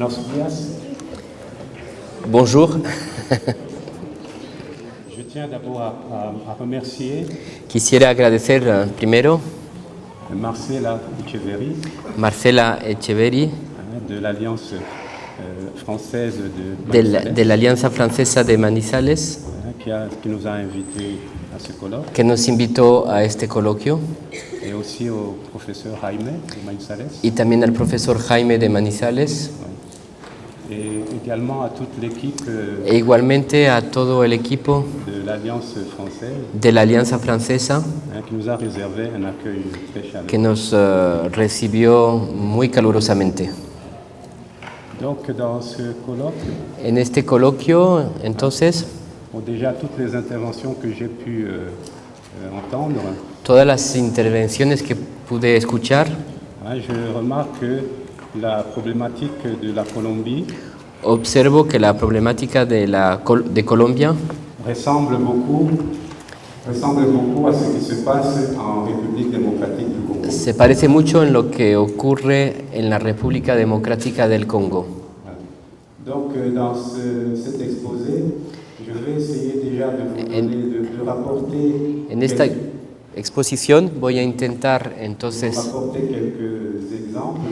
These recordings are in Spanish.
Buenos días. Bonjour. Je tiens d'abord à remercier Quisiera agradecer primero Marcela Echeverry Marcela Echeverry de l'Alliance française de Manizales, de la Alianza Francesa de Manizales, qui nous a invités à ce colloque, que nos invitó a este coloquio, et aussi au professeur Jaime de Manizales, y también al profesor Jaime de Manizales, et également à toute l'équipe e igualmente a todo el equipo de l'Alliance française de la Alianza Francesa, qui nous a réservé un accueil très que chaleureux. nos recibió muy calurosamente. Donc dans ce colloque, En este coloquio, entonces, déjà toutes les interventions que j'ai pu entendre, todas las intervenciones que pude escuchar, je remarque que la problématique de la Colombie observo que la problemática de Colombia ressemble beaucoup à ce qui se passe en République démocratique du Congo. se parece mucho en lo que ocurre en la República Democrática del Congo. Donc dans cet exposé, je vais essayer déjà de vous donner, de rapporter En esta exposición voy a intentar entonces quelques exemples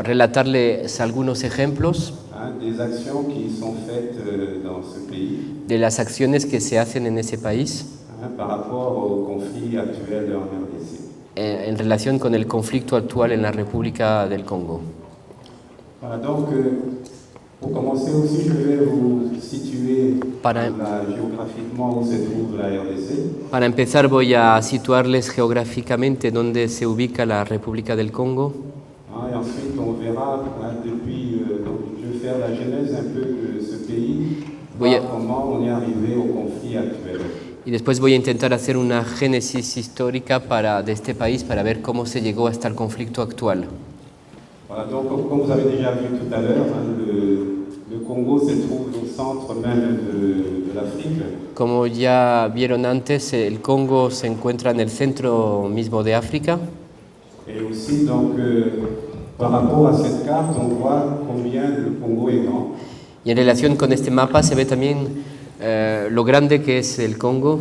relatarles algunos ejemplos des actions qui sont faites dans ce pays de las acciones que se hacen en ese país par rapport au conflit actuel en RDC. en relación con el conflicto actual en la República del Congo. Voilà, donc pour commencer aussi, je vais vous situer géographiquement où se trouve la RDC. Para empezar voy a situarles geográficamente dónde se ubica la República del Congo. Et ensuite, on verra depuis. Donc, je vais faire la genèse un peu de ce pays, comment on est arrivé au conflit actuel. Y después voy a intentar hacer una génesis histórica de este país para ver cómo se llegó hasta el conflicto actual. Voilà, donc comme vous avez déjà vu tout à l'heure, le Congo se trouve au centre même de l'Afrique. Como ya vieron antes, el Congo se encuentra en el centro mismo de África. Et aussi, donc, par rapport à cette carte, on voit combien le Congo est grand. Y en relación con este mapa se ve también lo grande que es el Congo.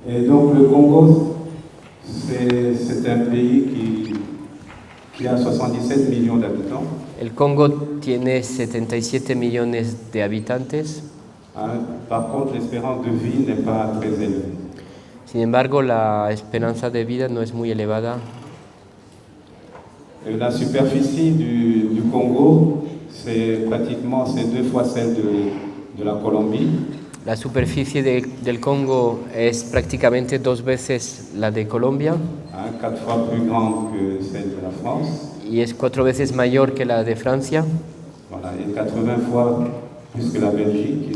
Et donc le Congo, c'est un pays qui a 77 millions d'habitants. El Congo tiene 77 millones de habitantes. Par contre, l'espérance de vie n'est pas très élevée. Sin embargo, la esperanza de vida no es muy elevada. La superficie du Congo, c'est deux fois celle de la Colombie. La superficie del Congo es prácticamente 2 veces la de Colombia. 4 fois plus grande que celle de la France. Y es 4 veces mayor que la de Francia. Voilà, et 80 fois plus que la Belgique,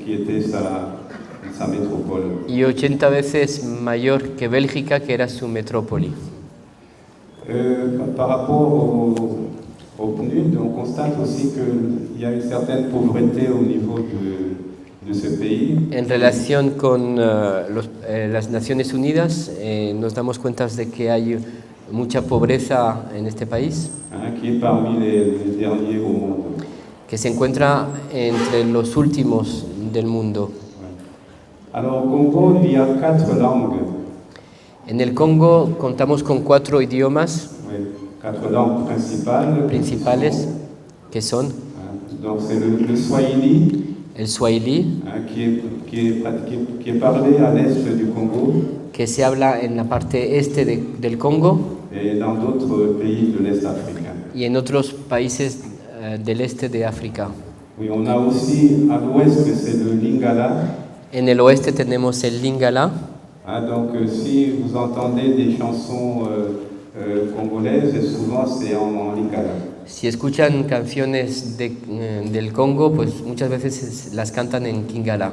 qui était sa métropole. Y 80 veces mayor que Bélgica, que era su metrópoli. Par rapport au PNUD, on constate aussi qu'il y a une certaine pauvreté au niveau de ce pays. En relación con las Naciones Unidas, nos damos cuenta de que hay mucha pobreza en este país, Qui est parmi les derniers au monde. Que se encuentra entre los últimos del mundo. Alors au Congo, il y a 4 langues. En el Congo contamos con 4 idiomas 4 langues principales que son donc c'est le Swahili, el Swahili, qui est parlé à l'est du Congo, que se habla en la parte este del Congo et dans d'autres pays de l'Est africain. y en otros países del este de África. Oui, on a aussi à l'ouest, c'est le Lingala. En el oeste tenemos el Lingala. Donc si vous entendez des chansons congolaises, souvent c'est en Lingala. Si escuchan canciones del Congo, pues muchas veces las cantan en Lingala.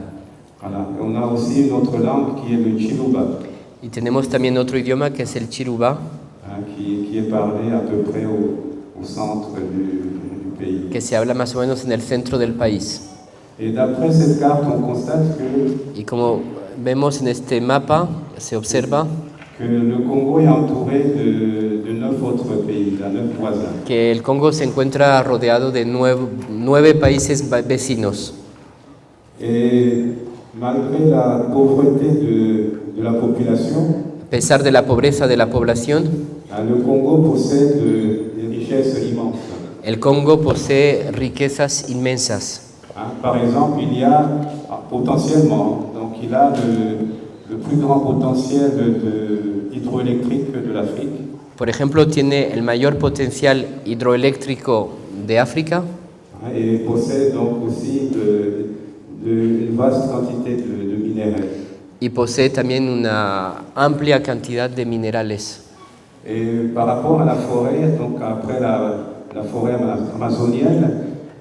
Voilà. On a aussi une autre langue qui est le Chiluba. Y tenemos también otro idioma que es el Chiluba, qui est parlé à peu près au centre du pays. que se habla más o menos en el centro del país. Et d'après cette carte, on constate que Y como vemos en este mapa, se observa le Congo est entouré de 9 autres autres pays, à 9 voisins. que el Congo se encuentra rodeado de 9 países vecinos. Et malgré la pauvreté de la population, A pesar de la pobreza de la población, le Congo possède des richesses immenses. el Congo posee riquezas inmensas. Par exemple, il y a potentiellement, donc il a le plus grand potentiel hydroélectrique de l'Afrique. Por ejemplo, tiene el mayor potencial hidroeléctrico de África. Et possède donc aussi une vaste quantité de minéraux. Y posee también una amplia cantidad de minerales. Et par rapport à la forêt, donc après la forêt amazonienne,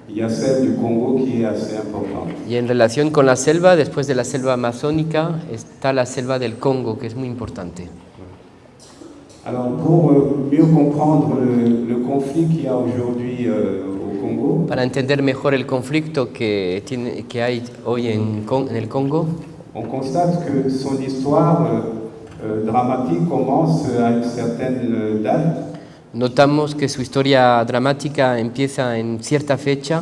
il y a celle du Congo qui est assez importante. Y en relación con la selva, después de la selva amazónica, está la selva del Congo, que es muy importante. Alors pour mieux comprendre le conflit qu'il y a aujourd'hui au Congo, Para entender mejor el conflicto que hay hoy en el Congo, on constate que son histoire dramatique commence à une certaine date. notamos que su historia dramática empieza en cierta fecha,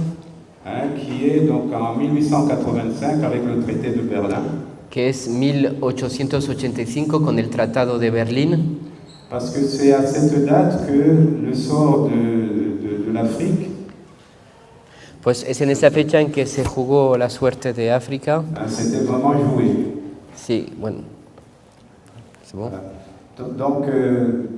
Qui est donc en 1885 avec le traité de Berlin. que es 1885 con el Tratado de Berlín, Parce que c'est à cette date que le sort de l'Afrique pues es en esa fecha en que se jugó la suerte de África. s'était vraiment joué. Sí, bueno. ¿C'est bon? Voilà. Donc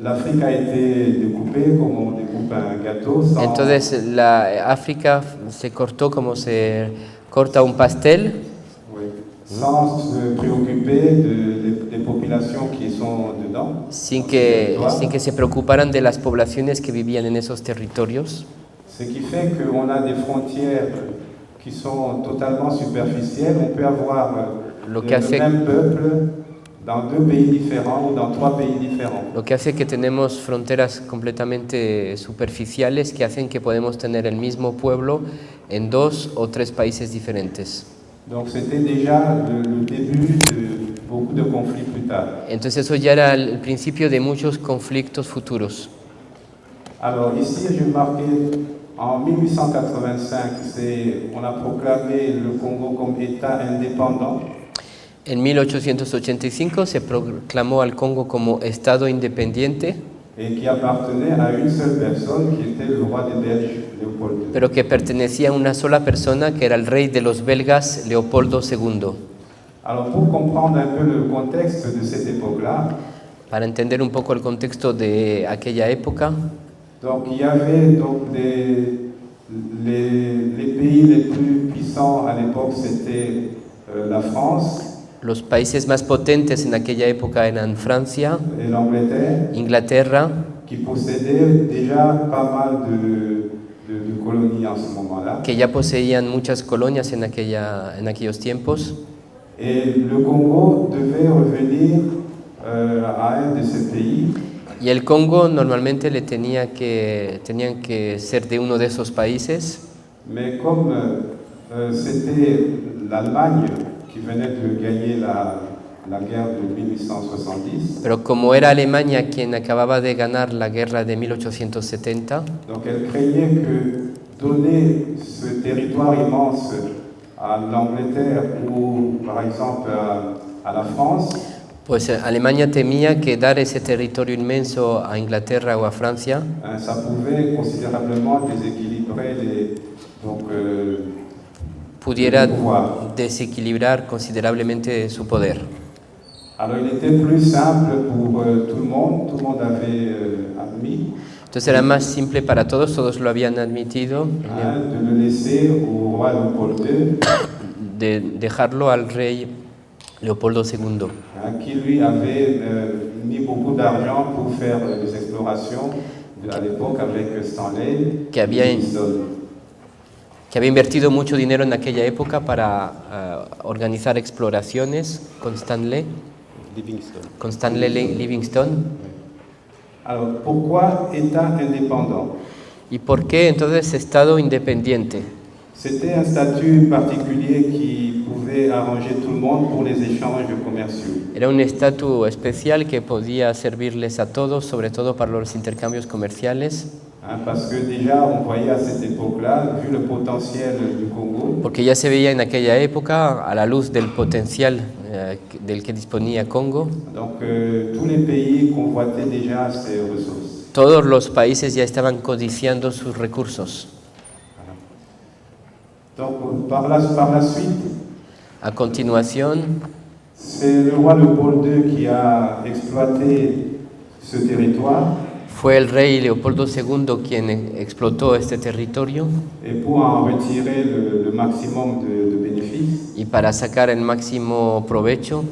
l'Afrique a été découpée comme on découpe un gâteau sans, Entonces la África se cortó como se corta un pastel, oui, sans se préoccuper des populations qui sont dedans. sin que se preocuparan de las poblaciones que vivían en esos territorios. Ce qui fait qu'on a des frontières qui sont totalement superficielles. On peut avoir Lo le que hace- même peuple dans 2 pays différents ou dans 3 pays différents. Lo que hace que tenemos fronteras completamente superficiales que hacen que podemos tener el mismo pueblo en 2 o 3 países diferentes. Donc c'était déjà le début de beaucoup de conflits plus tard. Entonces eso ya era el principio de muchos conflictos futuros. Alors ici, j'ai marqué en 1885, on a proclamé le Congo comme État indépendant. En 1885 se proclamó al Congo como Estado independiente, Et qui appartenait à une seule personne qui était le roi des Belges, Léopold II. pero que pertenecía a una sola persona, que era el rey de los belgas, Leopoldo II. Alors pour comprendre un peu le contexte de cette époque-là, Para entender un poco el contexto de aquella época, donc il y avait donc les pays les plus puissants à l'époque, c'était la France los países más potentes en aquella época eran Francia, et l'Angleterre, Inglaterra, qui possédaient déjà pas mal de colonies en ce moment-là. que ya poseían muchas colonias en aquellos tiempos, Et le Congo devait revenir à un de ces pays. y el Congo normalmente tenían que ser de uno de esos países, Mais comme c'était l'Allemagne qui venait de gagner la guerre de 1870, pero como era Alemania quien acababa de ganar la guerra de 1870, donc elle craignait que donner ce territoire immense à l'Angleterre ou par exemple à la France, pues Alemania temía que dar ese territorio inmenso a Inglaterra o a Francia ça pouvait considérablement déséquilibrer pudiera le pouvoir. desequilibrar considerablemente su poder. Alors il était plus simple pour tout le monde avait admis Entonces era más simple para todos lo habían admitido, de le laisser au roi Léopold II, de dejarlo al rey Leopoldo II, qui lui avait mis beaucoup d'argent pour faire des explorations à l'époque avec Stanley Que había- Livingstone. que había invertido mucho dinero en aquella época para organizar exploraciones con Stanley Livingstone. Alors pourquoi État indépendant? ¿Y por qué entonces Estado independiente? C'était un statut particulier qui pouvait pouvait arranger tout le monde pour les échanges commerciaux. Era un estatus especial que podía servirles a todos, sobre todo para los intercambios comerciales. Parce que déjà, on voyait à cette époque-là, vu le potentiel du Congo, Porque ya se veía en aquella época, a la luz del potencial del que disponía Congo, donc tous les pays convoitaient déjà ces ressources. todos los países ya estaban codiciando sus recursos. Donc par la suite, A continuación, c'est le roi Léopold II qui a exploité ce territoire. fue el rey Leopoldo II quien explotó este territorio et pour en retirer le maximum de bénéfices, y para sacar el máximo provecho,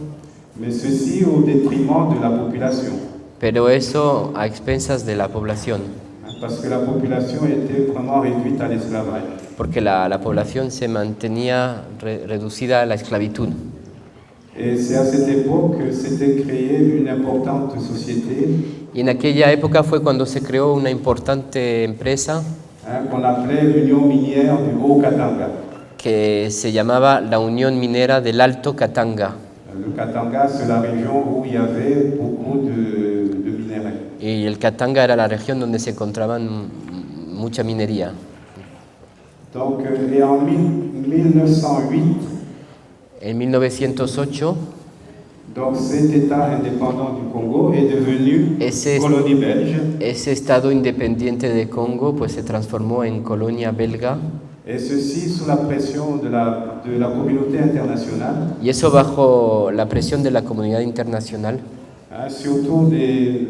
mais ceci au détriment de la population, pero eso a expensas de la población, parce que la population était vraiment réduite à l'esclavage. porque la población se mantenía reducida a la esclavitud. Et c'est à cette époque que s'était créée une importante société Y en aquella época fue cuando se creó una importante empresa qu'on appelait l'Union minière du Haut-Katanga. que se llamaba la Unión Minera del Alto Katanga. Le Katanga, c'est la région où il y avait beaucoup de minerais. Y el Katanga era la región donde se encontraban mucha minería. Donc, et en 1908, En 1908, donc cet État indépendant du Congo est devenu colonie belge. Ese estado independiente de Congo pues se transformó en colonia belga. Et ceci sous la pression de la communauté internationale. Y eso bajo la presión de la comunidad internacional. Surtout des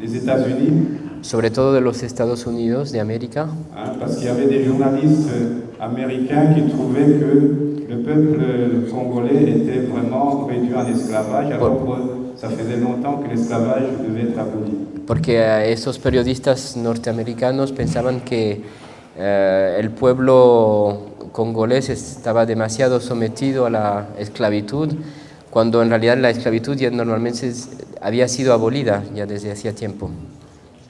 États-Unis. Sobre todo de los Estados Unidos de América. Parce qu'il y avait des journalistes américains qui trouvaient que le peuple congolais était vraiment réduit en esclavage, alors que ça faisait longtemps que l'esclavage devait être aboli. Porque esos periodistas norteamericanos pensaban que el pueblo congolés estaba demasiado sometido a la esclavitud, cuando en realidad la esclavitud ya normalmente había sido abolida ya desde hacía tiempo.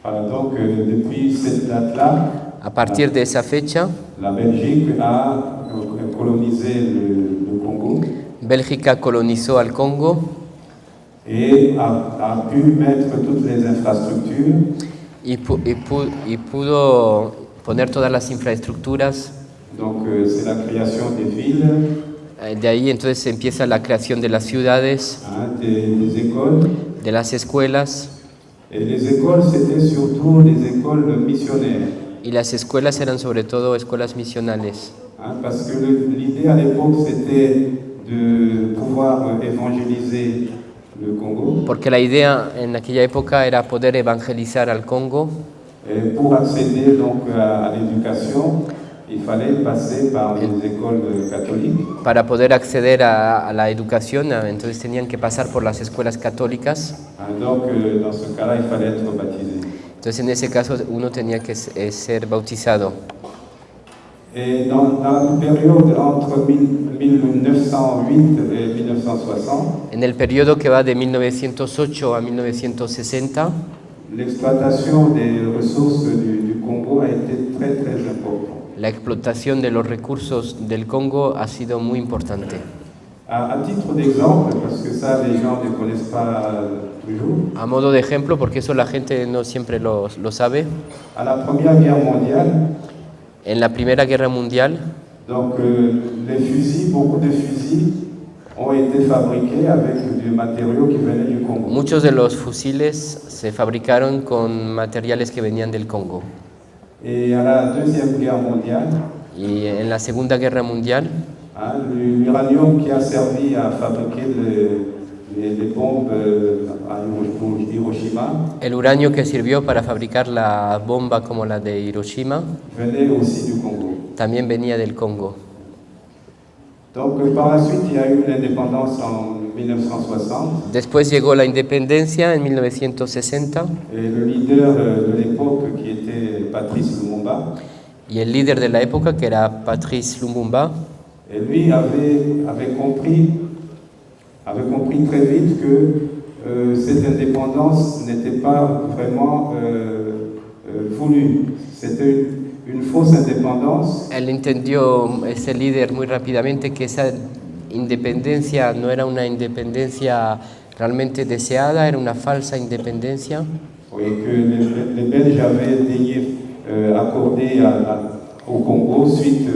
Voilà, donc depuis cette date-là, a partir de esa fecha, la Belgique a colonisé le Congo. Bélgica colonizó al Congo et a pu mettre toutes les infrastructures. Y pudo poner todas las infraestructuras. Donc c'est la création des villes. De ahí entonces empieza la creación de las ciudades, des écoles. De las escuelas. Et les écoles, c'était surtout des écoles missionnaires. Y las escuelas eran sobre todo escuelas misionales. Parce que l'idée à l'époque, c'était de pouvoir évangéliser le Congo. Porque la idea en aquella época era poder evangelizar al Congo. Et pour accéder donc à l'éducation, il fallait passer par les écoles catholiques. Para poder acceder a la educación, entonces tenían que pasar por las escuelas católicas. Donc dans ce cas-là, il fallait être baptisé. Entonces en ese caso uno tenía que ser bautizado. Et dans la période entre 1908 et 1960, en el periodo que va de 1908 a 1960, l'exploitation des ressources du Congo a été très très importante. La explotación de los recursos del Congo ha sido muy importante. À titre d'exemple, parce que ça les gens ne connaissent pas toujours. A modo de ejemplo, porque eso la gente no siempre lo sabe. À la Première Guerre mondiale. En la Primera Guerra Mundial. Donc les fusils, beaucoup de fusils ont été fabriqués avec des matériaux qui venaient du Congo. Muchos de los fusiles se fabricaron con materiales que venían del Congo. Et à la Deuxième Guerre mondiale. Y en la Segunda Guerra Mundial. L'uranium qui a servi à fabriquer les bombes à Hiroshima. El uranio que sirvió para fabricar la bomba como la de Hiroshima. Venait aussi du Congo. También venía del Congo. Donc par la suite, il y a eu l'indépendance en 1960. Después llegó la independencia en 1960. Et le leader de l'époque qui était Patrice Lumumba. Y el líder de la época, que era Patrice Lumumba, et lui avait compris très vite que cette indépendance n'était pas vraiment voulue. C'était une fausse indépendance. Él entendió, ese líder, muy rápidamente que esa independencia no era una independencia realmente deseada, era una falsa independencia. Oui, que les Belges avaient daigné accorder au Congo suite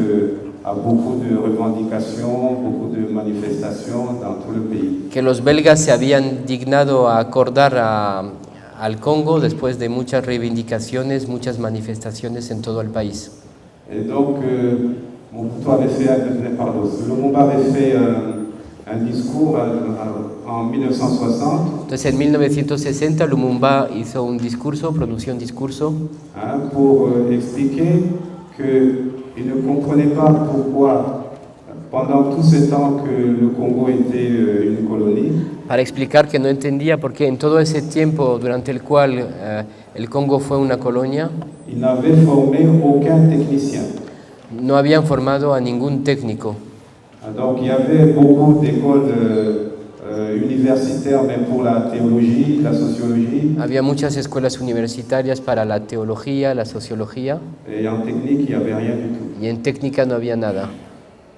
à beaucoup de revendications, beaucoup de manifestations dans tout le pays. Que los belgas se habían dignado a acordar al Congo después de muchas reivindicaciones, muchas manifestaciones en todo el país. Et donc, Mobutu avait fait, Lumumba avait fait un discours en 1960. Entonces en 1960 Lumumba hizo un discurso, pronunció un discurso pour expliquer qu'il ne comprenait pas pourquoi, pendant tout ce temps que le Congo était une colonie, para explicar que no entendía por qué en todo ese tiempo durante el cual el Congo fue una colonia, il n'avait formé aucun technicien. No habían formado a ningún técnico. Donc il y avait beaucoup d'écoles universitaires, même pour la théologie, la sociologie. Había muchas escuelas universitarias para la teología, la sociología. Et en technique, il n'y avait rien du tout. Y en técnica no había nada.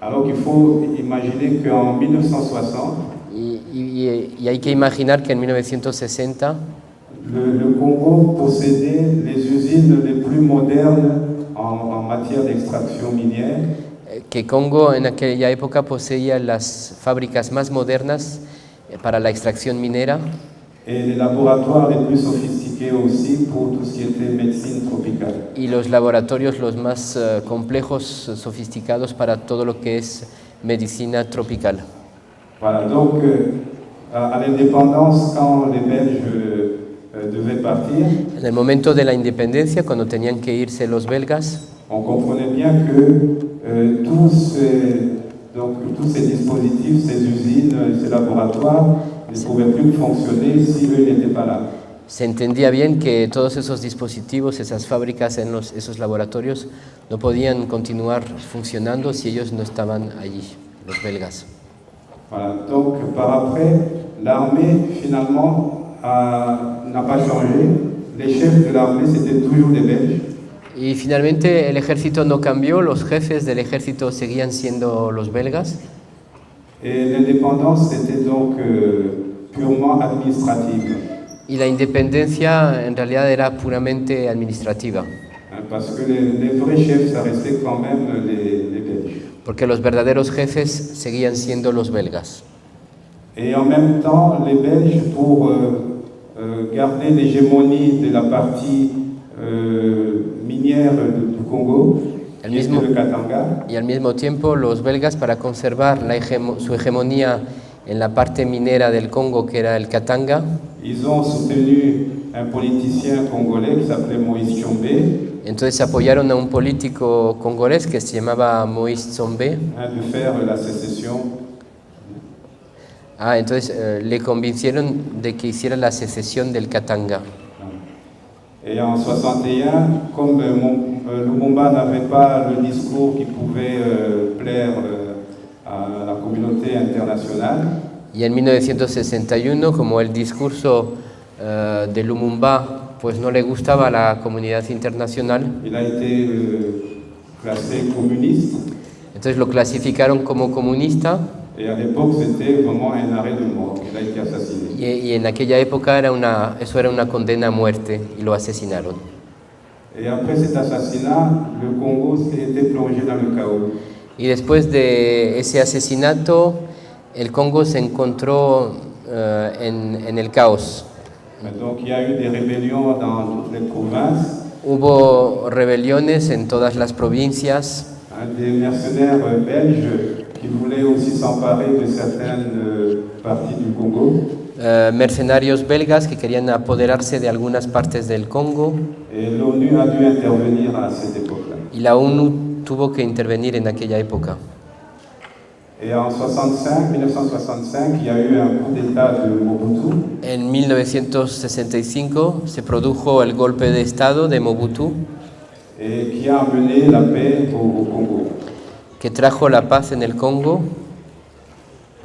Alors qu'il faut imaginer qu'en 1960, y hay que imaginar que en 1960 le Congo possédait les usines les plus modernes en matière d'extraction minière. Que Congo en aquella época poseía las fábricas más modernas para la extracción minera. Et les laboratoires les plus sophistiqués aussi pour tout ce qui était médecine tropicale. Y los laboratorios los más complejos, sofisticados para todo lo que es medicina tropical. Voilà, donc à l'indépendance, quand les Belges devaient partir, en el momento de la independencia, cuando tenían que irse los belgas, on comprenait bien que tous ces dispositifs, ces usines, ces laboratoires ne pouvaient plus fonctionner si eux n'étaient pas là. Se entendía bien que todos esos dispositivos, esas fábricas, esos laboratorios no podían continuar funcionando si ellos no estaban allí, los belgas. Voilà, donc par après, l'armée finalement n'a pas changé. Les chefs de l'armée, c'était toujours des Belges. Y finalmente el ejército no cambió, los jefes del ejército seguían siendo los belgas. Et l'indépendance était donc purement administrative. Y la independencia en realidad era puramente administrativa. Parce que les vrais chefs, ça restait quand même les Belges. Porque los verdaderos jefes seguían siendo los belgas. Et en même temps, les Belges, pour garder l'hégémonie de la partie minière du Congo, qui était le Katanga, y al mismo tiempo los belgas, para conservar su hegemonía en la parte minera del Congo, que era el Katanga, ils ont soutenu un politicien congolais qui s'appelait Moïse Tshombe. Entonces apoyaron a un político congolés que se llamaba Moïse Tshombe. De faire la sécession. Entonces le convencieron de que hiciera la secesión del Katanga. Et en 61, comme Lumumba n'avait pas le discours qui pouvait plaire à la communauté internationale, y en 1961, como el discurso de Lumumba pues no le gustaba a la comunidad internacional, il a été classé communiste. Entonces lo clasificaron como comunista. Et à l'époque, c'était vraiment un arrêt de mort. Il a été assassiné. Y en aquella época eso era una condena a muerte y lo asesinaron. Et après cet assassinat, le Congo s'était plongé dans le chaos. Y después de ese asesinato, el Congo se encontró en el caos. Donc il y a eu des rébellions dans toutes les provinces. Hubo rebeliones en todas las provincias. Des mercenaires belges qui voulaient aussi s'emparer de certaines parties du Congo. Mercenarios belgas que querían apoderarse de algunas partes del Congo. Et l'ONU a dû intervenir à cette époque-là. Y la ONU tuvo que intervenir en aquella época. Et en 1965, il y a eu un coup d'État de Mobutu. En 1965 se produjo el golpe de Estado de Mobutu. Et qui a amené la paix au Congo. Que trajo la paz en el Congo.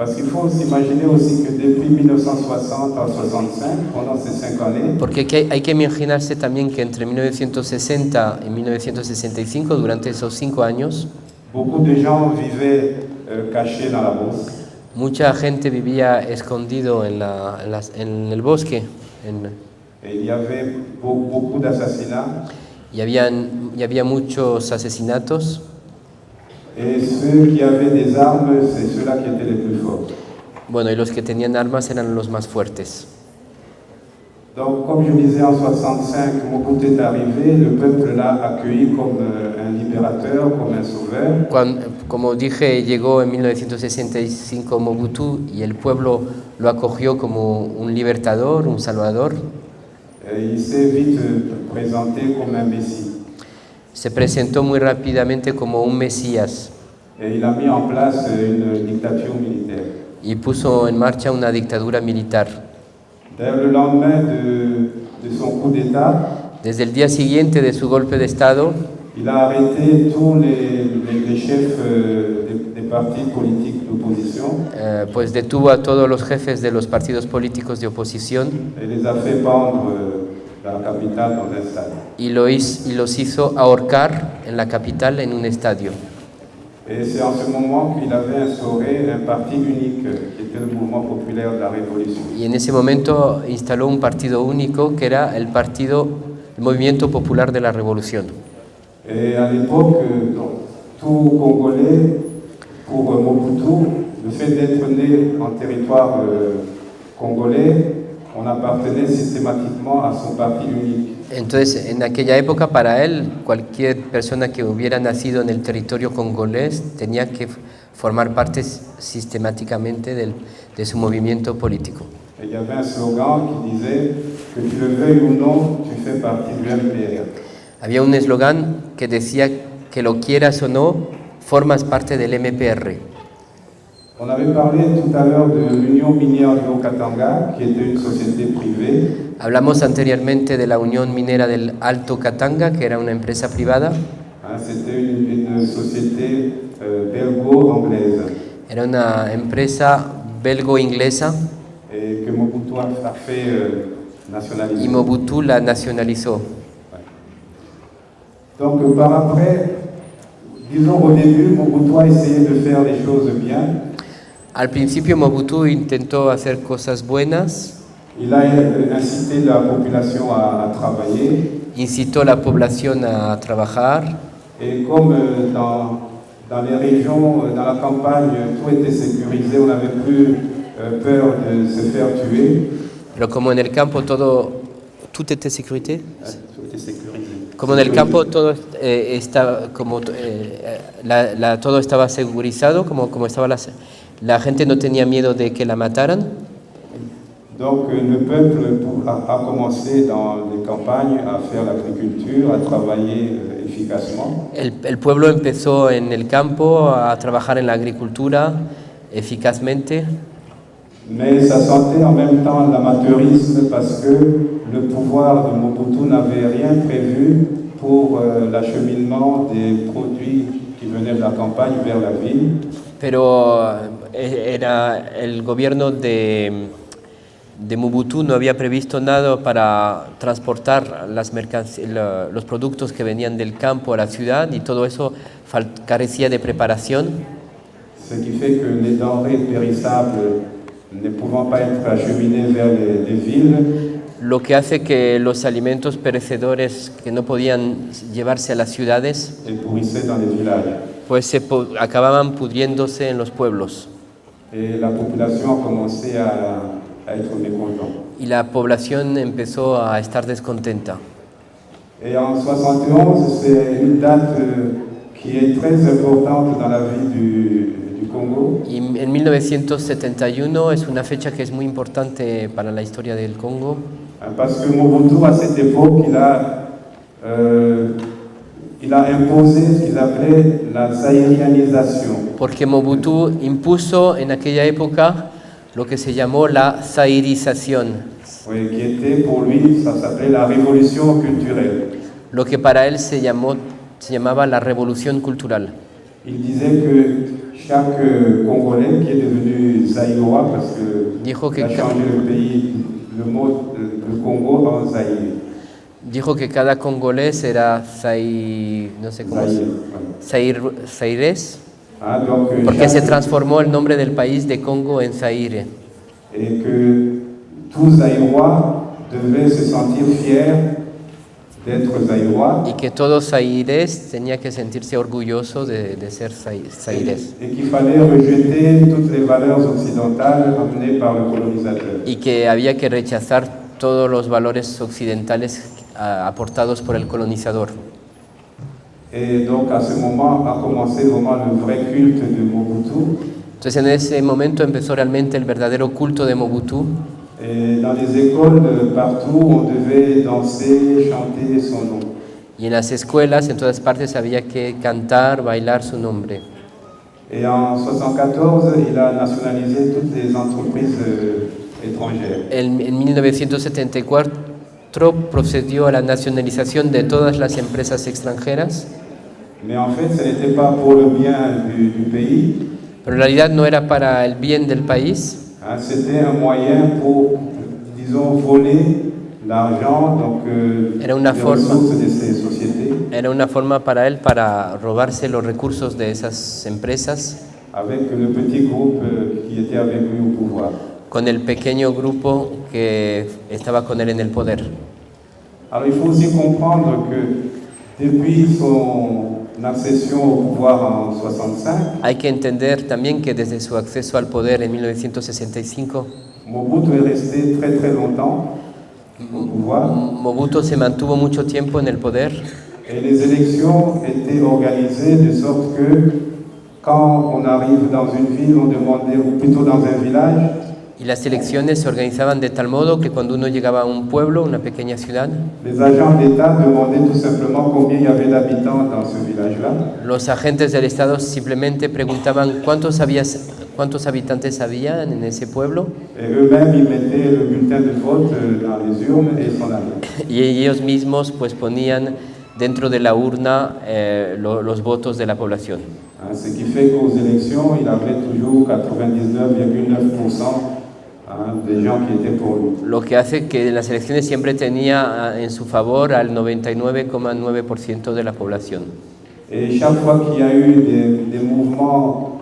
Parce qu'il faut s'imaginer aussi que depuis 1960 à 65, pendant ces 5 années, Porque hay que imaginarse también que entre 1960 y 1965, durante esos 5 años, beaucoup de gens vivaient cachés dans la bourse. mucha gente vivía escondido en el bosque Et il y avait beaucoup d'assassinats. y había muchos asesinatos. Et ceux qui avaient des armes, c'est ceux-là qui étaient les plus forts. Bueno, y los que tenían armas eran los más fuertes. Donc, comme je disais, en 65, Mobutu est arrivé, le peuple l'a accueilli comme un libérateur, comme un sauveur. Como dije, llegó en 1965 Mobutu y el pueblo lo acogió como un libertador, un salvador. Et il s'est vite présenté comme un messie. Se presentó muy rápidamente como un mesías Et il a mis en place une dictature militaire. y puso en marcha una dictadura militar. D'ailleurs, le lendemain de son coup d'État, Desde el día siguiente de su golpe de Estado, il a arrêté tous les chefs des partis politiques d'opposition pues detuvo a todos los jefes de los partidos políticos de oposición et les a fait pendre dans la capitale dans un stade. y los hizo ahorcar en la capital en un estadio. Et c'est en ce moment qu'il avait instauré un parti unique qui était le mouvement populaire de la Révolution. Y en ese momento instaló un partido único que era el Movimiento Popular de la Revolución. Et à l'époque, tout Congolais, pour Mobutu, le fait d'être né en territoire congolais, on appartenait systématiquement à son parti unique. Entonces, en aquella época, para él, cualquier persona que hubiera nacido en el territorio congolés tenía que formar parte sistemáticamente de su movimiento político. Et il y avait un slogan qui disait que tu le veuilles ou non, tu fais partie du MPR. Había un eslogan que decía que lo quieras o no, formas parte del MPR. On avait parlé tout à l'heure de l'Union minière du Haut-Katanga, qui était une société privée. Hablamos anteriormente de la Unión Minera del Alto Katanga, que era una empresa privada. C'était une société belgo-anglaise. Era una empresa belgo-inglesa Et que Mobutu a fait nationaliser. y Mobutu la nacionalizó. Donc par après, disons au début, Mobutu a essayé de faire les choses bien. Al principio Mobutu intentó hacer cosas buenas, Il a incité la population à travailler. incitó a la población a trabajar. Et comme dans les régions, dans la campagne, tout était sécurisé, on n'avait plus peur de se faire tuer. Pero como en el campo todo était sécurité. Tout était sécurisé. Como en el campo todo todo estaba segurizado, como estaba la gente no tenía miedo de que la mataran. Donc le peuple a commencé dans les campagnes à faire l'agriculture, à travailler efficacement. El pueblo empezó en el campo a trabajar en la agricultura eficazmente. Mais ça sentait en même temps l'amateurisme parce que le pouvoir de Mobutu n'avait rien prévu pour l'acheminement des produits qui venaient de la campagne vers la ville. Pero el gobierno de Mobutu no había previsto nada para transportar los productos que venían del campo a la ciudad y todo eso carecía de preparación. Ce qui fait que les denrées périssables ne pouvant pas être acheminées vers les villes, lo que hace que los alimentos perecedores que no podían llevarse a las ciudades pourrissaient dans les villages. pues acababan pudriéndose en los pueblos. Et la population a commencé à être mécontente. Y la población empezó a estar descontenta. Et en 71, c'est une date qui est très importante dans la vie du Congo. Y en 1971 es una fecha que es muy importante para la historia del Congo. Parce que Mobutu, à cette époque, il a imposé ce qu'il appelait la zaïrianisation. Porque Mobutu impuso en aquella época lo que se llamó la zairización. Oui, qui était pour lui, ça s'appelait la révolution culturelle. Lo que para él se llamaba la revolución cultural. Il disait que chaque Congolais qui est devenu zaïrois, parce que dijo il a changé le pays, le mot le Congo en Zaïre. Dijo que cada congolés era no sé cómo Zaïre, zairés, ah, donc, porque se transformó el nombre del país de Congo en Zaire. Et que tout Zaïrois devait se sentir fier d'être Zaïrois. Y que todo zairés tenía que sentirse orgulloso de ser zairés. Et qu'il fallait rejeter toutes les valeurs occidentales amenées par le colonisateur. Y que había que rechazar todos los valores occidentales aportados por el colonizador. Et donc à ce moment a commencé vraiment le vrai culte de Mobutu. Entonces en ese momento empezó realmente el verdadero culto de Mobutu. Et dans les écoles partout on devait danser, chanter son nom. Y en las escuelas, en todas partes, había que cantar, bailar su nombre. Et en 1974, il a nationalisé toutes les entreprises étrangères. En 1974 procedió a la nacionalización de todas las empresas extranjeras. Mais en fait, ce n'était pas pour le bien du pays. Pero en realidad no era para el bien del país. C'était un moyen pour, disons, voler l'argent, donc Era una les forma. ressources de ces sociétés, Era una forma para él para robarse los recursos de esas empresas avec le petit groupe qui était avec lui au pouvoir. con el pequeño grupo que estaba con él en el poder. Alors il faut aussi comprendre que depuis son accession au pouvoir en 65, Hay que entender también que desde su acceso al poder en 1965, Mobutu est resté très très longtemps au pouvoir Mobutu se mantuvo mucho tiempo en el poder et les élections étaient organisées de sorte que quand on arrive dans une ville, on demandait, ou plutôt dans un village, y las elecciones se organizaban de tal modo que cuando uno llegaba a un pueblo, una pequeña ciudad, les agents d'État demandaient tout simplement combien il y avait d'habitants dans ce village-là. los agentes del Estado simplemente preguntaban cuántos habitantes había en ese pueblo Et eux-mêmes, ils mettaient le bulletin de vote dans les urnes et s'en allaient. y ellos mismos pues ponían dentro de la urna los votos de la población. Ce qui fait qu'aux élections, il avait toujours 99,9% des gens qui étaient pour lui. Lo que hace que en las elecciones siempre tenía en su favor al 99,9% de la población. Et chaque fois qu'il y a eu des mouvements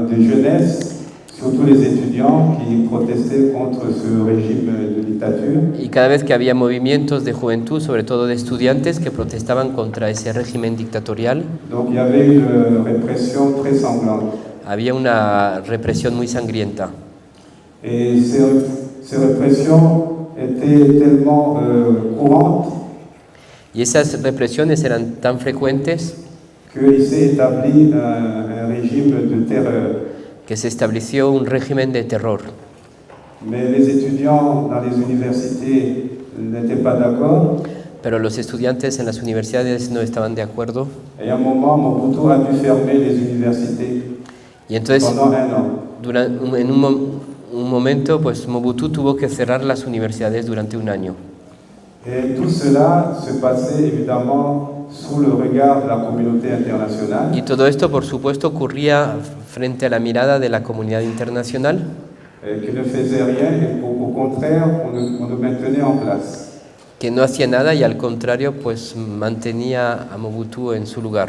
de jeunesse, surtout les étudiants qui protestaient contre ce régime de dictature, Y cada vez que había movimientos de juventud, sobre todo de estudiantes, que protestaban contra ese régimen dictatorial, donc il y avait une répression très sanglante. había una represión muy sangrienta. Et ces répressions étaient tellement courantes Y esas represiones eran tan frecuentes qu'il s'est établi un régime de terreur. que se estableció un régimen de terror. Mais les étudiants dans les universités n'étaient pas d'accord. Pero los estudiantes en las universidades no estaban de acuerdo. Et à un moment, Mobutu a dû fermer les universités Y entonces, pendant un an. en un momento, pues Mobutu tuvo que cerrar las universidades durante un año. Et tout cela se passait évidemment sous le regard de la communauté internationale. Y todo esto, por supuesto, ocurría frente a la mirada de la comunidad internacional, Qui ne faisait rien et au contraire, on le maintenait en place. que no hacía nada y al contrario, pues mantenía a Mobutu en su lugar.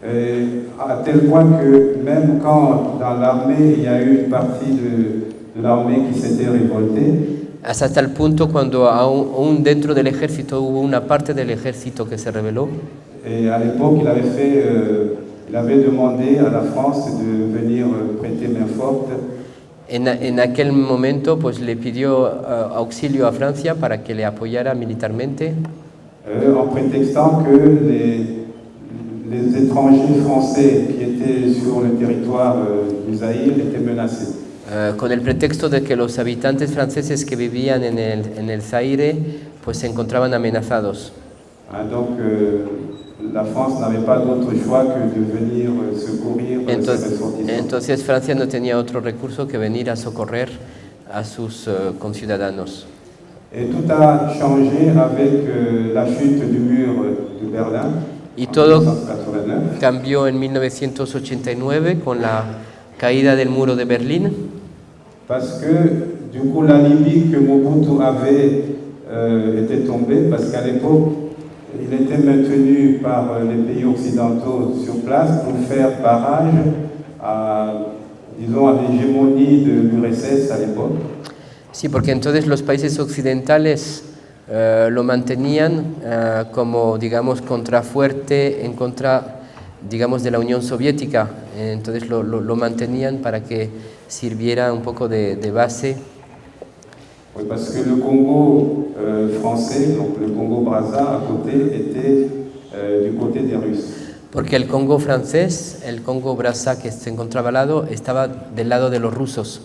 Et à tel point que même quand dans l'armée, il y a eu une partie de l'armée qui s'était révoltée, Hasta el punto cuando aún dentro del ejército hubo una parte del ejército que se rebeló. et à l'époque, il avait demandé à la France de venir prêter main forte. En aquel momento pues le pidió auxilio a Francia para que le apoyara militarmente, En prétextant que les étrangers français qui étaient sur le territoire du Zaïre étaient menacés. con el pretexto de que los habitantes franceses que vivían en el Zaire pues se encontraban amenazados. Donc la France n'avait pas d'autre choix que de venir secourir ces ressortissants. Entonces Francia no tenía otro recurso que venir a socorrer a sus conciudadanos. Et tout a changé avec la chute du mur de Berlin Y en todo, 1989. 1989. cambió en 1989 con la caída del muro de Berlín, Parce que, du coup, la Libye que Mobutu avait était tombée, parce qu'à l'époque, il était maintenu par les pays occidentaux sur place pour faire barrage à, disons, à l'hégémonie de l'URSS à l'époque. sí, porque entonces los países occidentales lo mantenían como, digamos, contrafuerte en contra, digamos, de la Unión Soviética. Entonces lo mantenían para que sirviera un poco de base. Oui, parce que le Congo français, donc le Congo-Brazza à côté, était du côté des Russes. Porque el Congo francés, el Congo-Brazza que se encontraba al lado, estaba del lado de los rusos.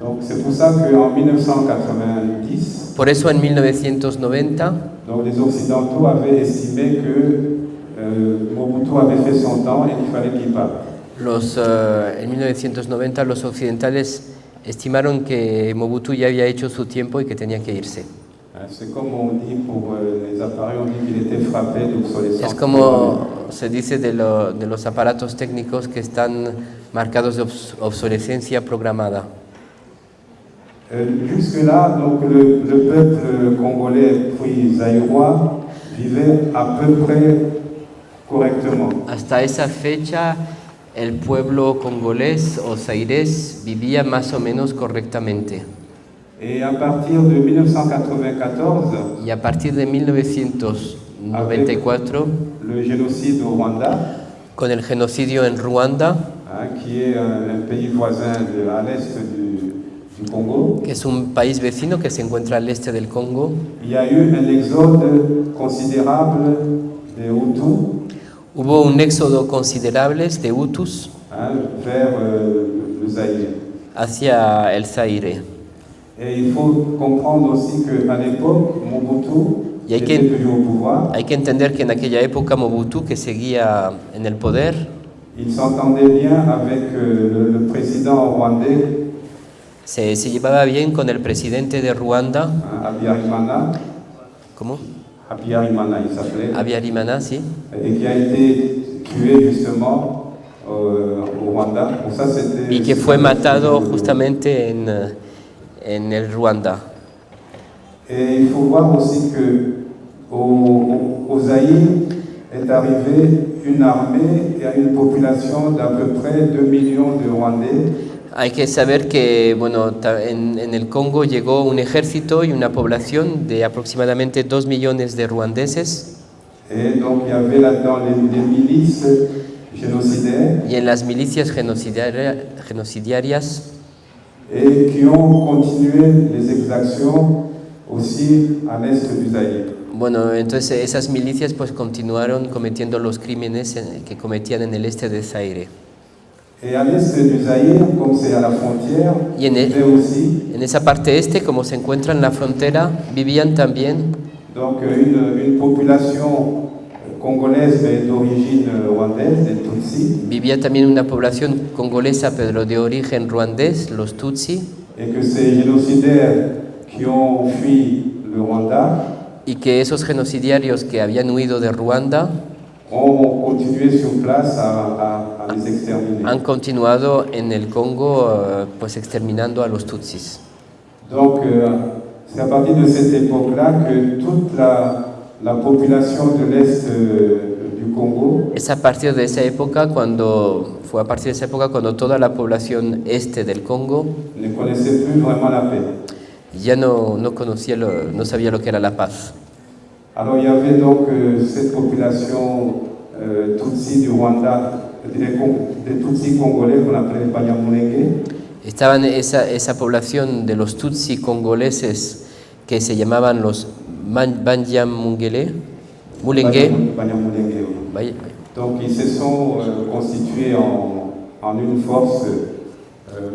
Donc c'est pour ça qu'en 1990, Por eso en 1990 donc les Occidentaux avaient estimé que Mobutu avait fait son temps et qu'il fallait qu'il parte. en 1990 los occidentales estimaron que Mobutu ya había hecho su tiempo y que tenía que irse. C'est comme on dit pour les appareils, on dit qu'il était frappé d'obsolescence. Es como se dice de los aparatos técnicos que están marcados de obsolescencia programada. Jusque-là, donc le peuple congolais puis zaïrois vivait à peu près correctement. Hasta esa fecha el pueblo congolés o zairés vivía más o menos correctamente. Et à partir de 1994, Y a partir de 1994, le génocide au Rwanda, con el genocidio en Ruanda, qui est un pays voisin à l'est du Congo, que es un país vecino que se encuentra al este del Congo, il y a eu un exode considérable des Hutus hubo un éxodo considerable de Hutus vers le Zaïre. hacia el Zaire. Et il faut comprendre aussi qu'à l'époque, Mobutu Y hay était toujours au pouvoir. Hay que entender que en aquella época Mobutu, que seguía en el poder, Il s'entendait bien avec le président rwandais, se llevaba bien con el presidente de Ruanda, Habyarimana. ¿cómo? Habyarimana, il s'appelait. Habyarimana, sí, Et qui a été tué justement au Rwanda. Bon, ça, c'était, y que fue matado justamente en el Ruanda. Et il faut voir aussi que au Zaïre est arrivée une armée et une population d'à peu près 2 millions de Rwandais. Hay que saber que bueno, en el Congo llegó un ejército y una población de aproximadamente 2 millones de ruandeses. Et donc il y avait là-dedans les milices génocidaires. Y en las milicias genocidiarias Et qui ont continué les exactions aussi à l'est du Zaïre. Bueno, entonces esas milicias pues continuaron cometiendo los crímenes que cometían en el este de Zaire. Et à l'est du Zaïre, comme c'est à la frontière, Y en esa parte este, como se encuentra en la frontera, vivían también donc une population congolaise mais d'origine rwandaise, des Tutsis, vivía también una población congolesa pero de origen ruandés, los Tutsi, et que ces génocidaires qui ont fui le Rwanda y que esos genocidiarios que habían huido de Ruanda ont continué sur place à les exterminer. han continuado en el Congo pues exterminando a los Tutsis. Donc c'est à partir de cette époque-là que toute la population de l'est du Congo Es a partir de esa época fue a partir de esa época cuando toda la población este del Congo ne connaissait plus vraiment la paix. ya no sabía lo que era la paz. Alors il y avait donc cette population Tutsi du Rwanda, des Tutsis congolais qu'on appelait les Banyamulenge. Estaban esa población de los Tutsi congoleses que se llamaban los Banyamulenge. Banyamulenge, oui. Donc ils se sont constitués en une force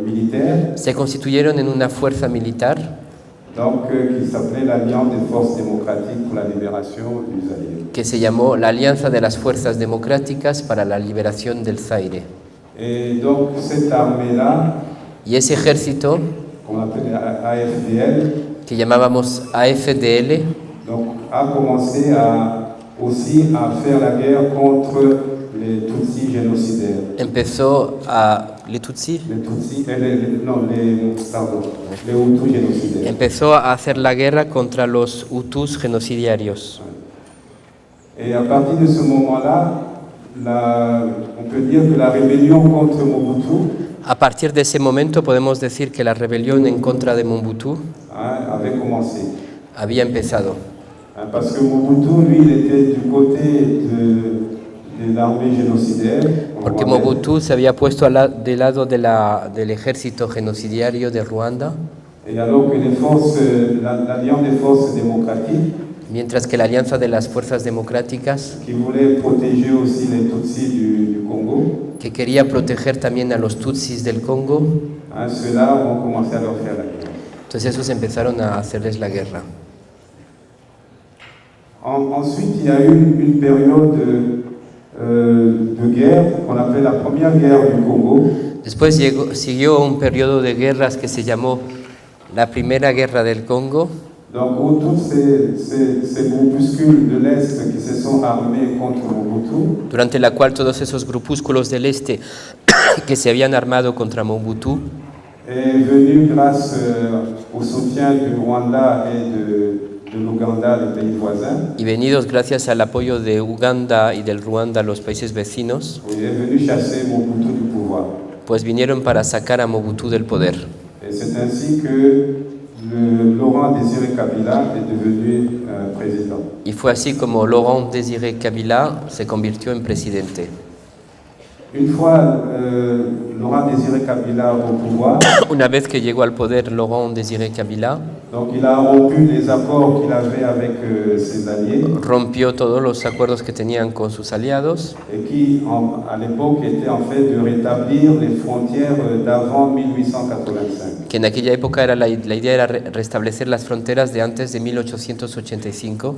militaire. Se constituyeron en una fuerza militar. Donc qui s'appelait l'Alliance des forces démocratiques pour la libération du Zaïre. Que se llamó la Alianza de las Fuerzas Democráticas para la Liberación del Zaire. Et donc cette armée-là, Y ese ejército, qu'on appelait AFDL, que llamábamos AFDL, donc a commencé à aussi à faire la guerre contre les Tutsis génocidaires. Empezó a... ¿Les Tutsi? Les Tutsis, les Hutus génocidaires. Empezó a hacer la guerra contra los Hutus genocidiarios. Et à partir de ce moment-là, on peut dire que la rébellion contre Mobutu A partir de ese momento podemos decir que la rebelión en contra de Mobutu avait commencé. había empezado. Parce que Mobutu, lui, il était du côté de l'armée génocidaire. Porque Mobutu se había puesto del lado del ejército genocidiario de Ruanda, Et alors que l'Alliance des forces démocratiques, mientras que la Alianza de las Fuerzas Democráticas, qui voulait protéger aussi les Tutsis du Congo, que quería proteger también a los Tutsis del Congo, ceux-là ont commencé à leur faire la guerre. entonces esos empezaron a hacerles la guerra. Ensuite, il y a eu une période de guerre qu'on appelle la première guerre du Congo. Después siguió un periodo de guerras que se llamó la Primera Guerra del Congo, Donc, où tous ces groupuscules de l'Est qui se sont armés contre Mobutu, durante la cual todos esos grupúsculos del este que se habían armado contra Mobutu est venu grâce au soutien du Rwanda et de l'Ouganda, les pays voisins, y venidos gracias al apoyo de Uganda y del Ruanda, los países vecinos, est venu chasser Mobutu du pouvoir. pues vinieron para sacar a Mobutu del poder. Et c'est ainsi que Laurent Désiré Kabila est devenu président. Y fue así como Laurent Désiré Kabila se convirtió en presidente. Une fois Laurent Désiré Kabila au pouvoir, Una vez que llegó al poder Laurent Désiré Kabila, donc il a rompu les accords qu'il avait avec ses alliés rompió todos los acuerdos que tenían con sus aliados, et qui, à l'époque, était en fait de rétablir les frontières d'avant 1885. que en aquella época la idea era restablecer las fronteras de antes de 1885.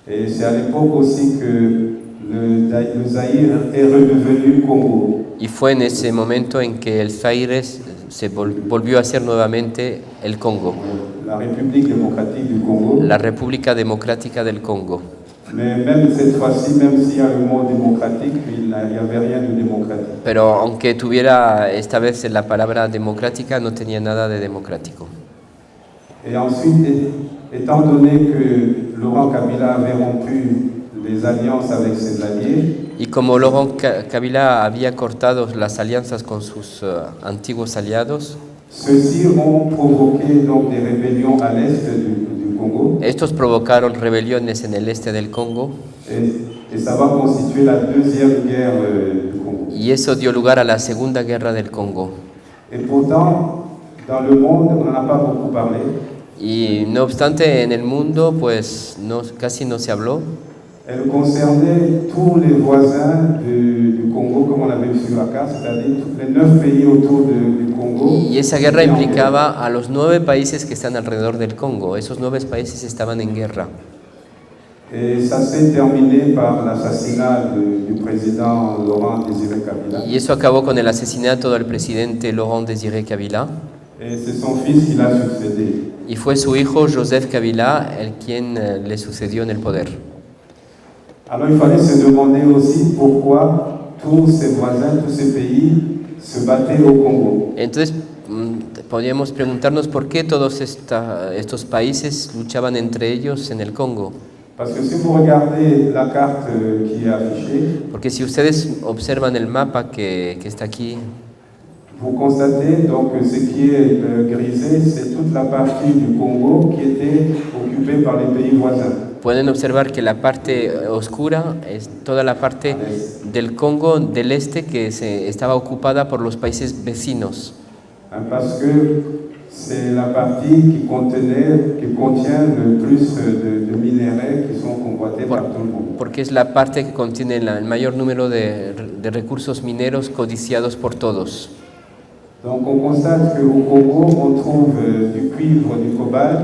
Et c'est à l'époque aussi que le Zaïre est redevenu Congo. Y fue en ese momento en que el Zaire se volvió a ser nuevamente el Congo, La République démocratique du Congo. la República Democrática del Congo. Mais même cette fois-ci, même s'il y a le mot démocratique, il n'y avait rien de démocratique. Pero aunque tuviera esta vez la palabra democrática, no tenía nada de democrático. Et ensuite, étant donné que Laurent Kabila avait rompu les alliances avec ses alliés, Y como Laurent Kabila había cortado las alianzas con sus antiguos aliados, ceux-ci ont provoqué donc des rébellions à l'est du Congo. estos provocaron rebeliones en el este del Congo, Et ça va constituer la deuxième guerre du Congo. y eso dio lugar a la Segunda Guerra del Congo. Et pourtant, dans le monde, on n'en a pas beaucoup parlé. Y no obstante, en el mundo, pues casi no se habló. Elle concernait tous les voisins du Congo, comme on l'avait vu sur la carte, c'est-à-dire tous les 9 pays autour du Congo. Y esa guerra implicaba a los 9 países que están alrededor del Congo. Esos 9 países estaban en guerra. Et ça s'est terminé par l'assassinat du président Laurent Désiré Kabila. Y eso acabó con el asesinato del presidente Laurent Désiré Kabila. Et c'est son fils qui l'a succédé. Y fue su hijo Joseph Kabila el quien le sucedió en el poder. Alors il fallait se demander aussi pourquoi tous ces voisins, tous ces pays se battaient au Congo. Entonces podríamos preguntarnos por qué todos estos países luchaban entre ellos en el Congo. Parce que si vous regardez la carte qui est affichée, Porque si ustedes observan el mapa que está aquí, vous constatez donc que ce qui est grisé, c'est toute la partie du Congo qui était occupée par les pays voisins. pueden observar que la parte oscura es toda la parte del Congo del este que estaba ocupada por los países vecinos. Parce que c'est la partie qui contient le plus de minéraux qui sont convoités par tout le monde. Porque es la parte que contiene el mayor número de recursos mineros codiciados por todos. Donc on constate qu'au Congo, on trouve du cuivre, du cobalt.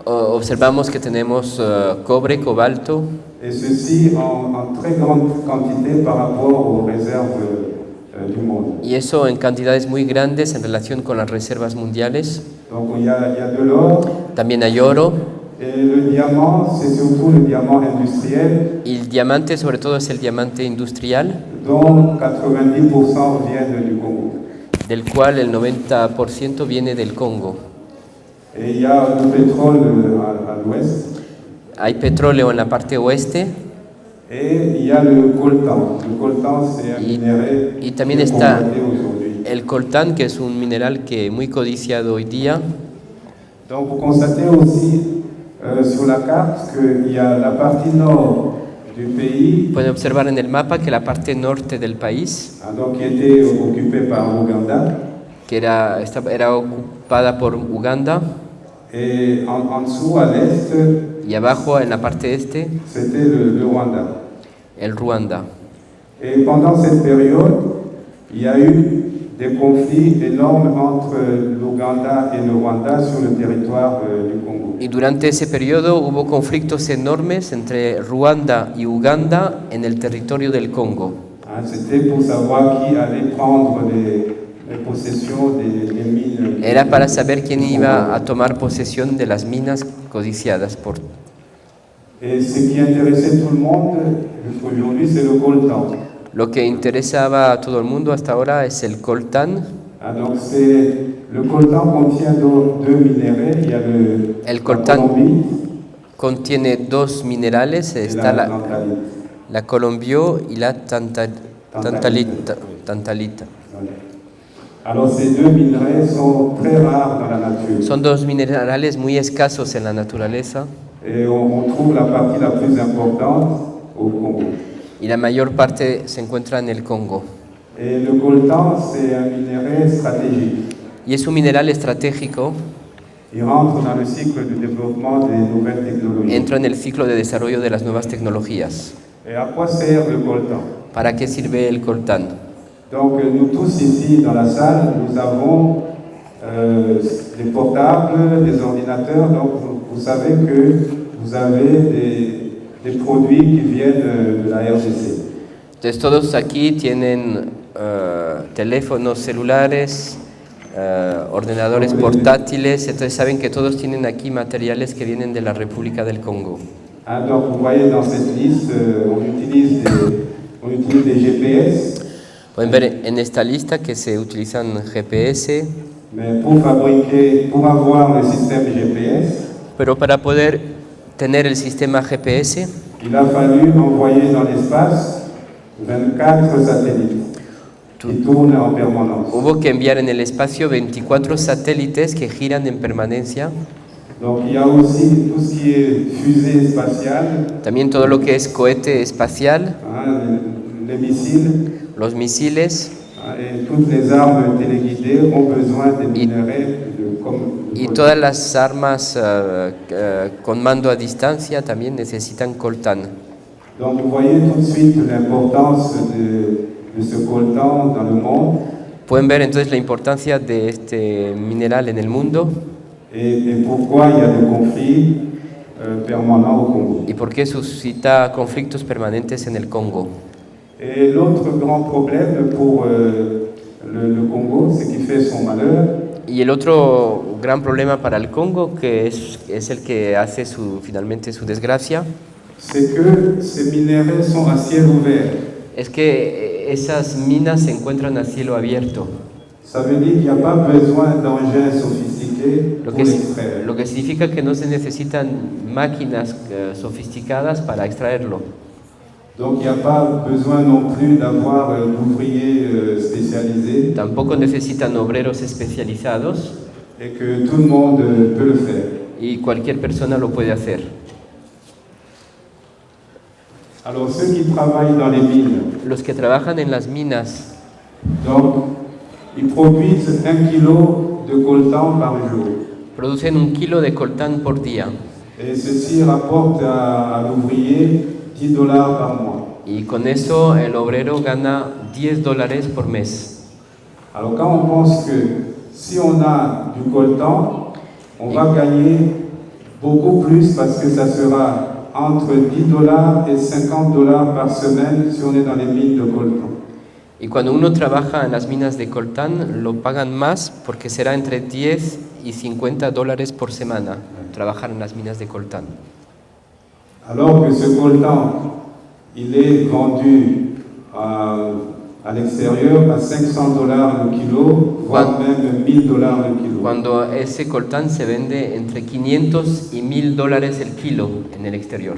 Observamos que tenemos cobre, cobalto, Et ceci en très grande quantité par rapport aux réserves du monde. y eso en cantidades muy grandes en relación con las reservas mundiales. Donc il y a de l'or. También hay oro, Et le diamant, c'est surtout le diamant industriel. y El diamante sobre todo es el diamante industrial, dont 90% viennent du Congo. del cual el 90% viene del Congo. Et il y a du pétrole à l'ouest. Hay petróleo en la parte oeste Et il y a le coltan. Le coltan, c'est un minerai y también qui est está convoité aujourd'hui. el coltán, que es un mineral que es muy codiciado hoy día. Donc vous constatez aussi sur la carte qu'il y a la partie nord du pays, Pueden observar en el mapa que la parte norte del país, donc, qui était occupée par l'Ouganda, que era ocupada por Uganda, et en dessous, à l'est, y abajo en la parte este, c'était le Rwanda. el Ruanda. Et pendant cette période, il y a eu des conflits énormes entre l'Ouganda et le Rwanda sur le territoire du Congo. Y durante ese periodo hubo conflictos enormes entre Ruanda y Uganda en el territorio del Congo. C'était pour savoir qui allait prendre les possessions des mines. Era para saber quién iba a tomar posesión de las minas codiciadas por... Et ce qui intéressait tout le monde jusqu'aujourd'hui, c'est le coltan. Lo que interesaba a todo el mundo hasta ahora es el coltán. Donc le coltan contient deux minéraux. Il y a El la coltán colombite contiene dos minerales, et está la tantalite. la colombio y la tantalita. Voilà. Alors ces deux minéraux sont très rares dans la nature. Son dos minerales muy escasos en la naturaleza Et on trouve la partie la plus importante au Congo. y la mayor parte se encuentra en el Congo. Et le coltan, c'est un minerai stratégique. Y es un mineral estratégico, Il rentre dans le cycle de développement des nouvelles technologies. entra en el ciclo de desarrollo de las nuevas tecnologías. Et à quoi sert le coltan? ¿Para qué sirve el coltán? Donc nous tous ici dans la salle, nous avons des portables, des ordinateurs. Donc vous savez que vous avez des produits qui viennent de la RDC. Entonces todos aquí tienen teléfonos celulares, ordenadores portátiles, entonces saben que todos tienen aquí materiales que vienen de la República del Congo. Donc vous voyez dans cette liste, on utilise des GPS, Pueden ver en esta lista que se utilizan GPS, mais pour avoir le système GPS, pero para poder tener el sistema GPS il a fallu envoyer dans l'espace 24 satellites qui tournent en permanence. hubo que enviar en el espacio 24 satélites que giran en permanencia. Donc il y a aussi tout ce qui est fusée spatiale, También todo lo que es cohete espacial, les missiles, los misiles et toutes les armes téléguidées ont besoin des minerais comme y todas las armas con mando a distancia también necesitan coltán. Donc vous voyez tout de suite l'importance de ce coltan dans le monde Pueden ver entonces la importancia de este mineral en el mundo et pourquoi il y a des conflits permanents au Congo. y por qué suscita conflictos permanentes en el Congo. Et l'autre grand problème pour le Congo, ce qui fait son malheur, Y el otro gran problema para el Congo, que es el que hace finalmente su desgracia, c'est que ces minerais sont à ciel ouvert. es que esas minas se encuentran a cielo abierto, Ça veut dire qu'il n'y a pas besoin d'engins sophistiqués pour l'extraire. lo que significa que no se necesitan máquinas sofisticadas para extraerlo. Donc il n'y a pas besoin non plus d'avoir d'ouvriers spécialisés Tampoco necesitan obreros especializados et que tout le monde peut le faire. y cualquier persona lo puede hacer. Alors ceux qui travaillent dans les mines, Los que trabajan en las minas donc ils produisent 1 kilo de coltan par jour. producen 1 kilo de coltán por día Et ceci rapporte à l'ouvrier $10 par mois. y con eso el obrero gana $10 por mes. Alors quand on pense que si on a du coltan, on va gagner beaucoup plus parce que ça sera entre $10 et $50 par semaine si on est dans les mines de coltan. Y cuando uno trabaja en las minas de coltán, lo pagan más porque será entre 10 y $50 por semana trabajar en las minas de coltán. Alors que ce coltan il est vendu à l'extérieur à $500 le kilo, voire même $1000 le kilo. Cuando ese coltán se vende entre 500 y $1000 el kilo en el exterior.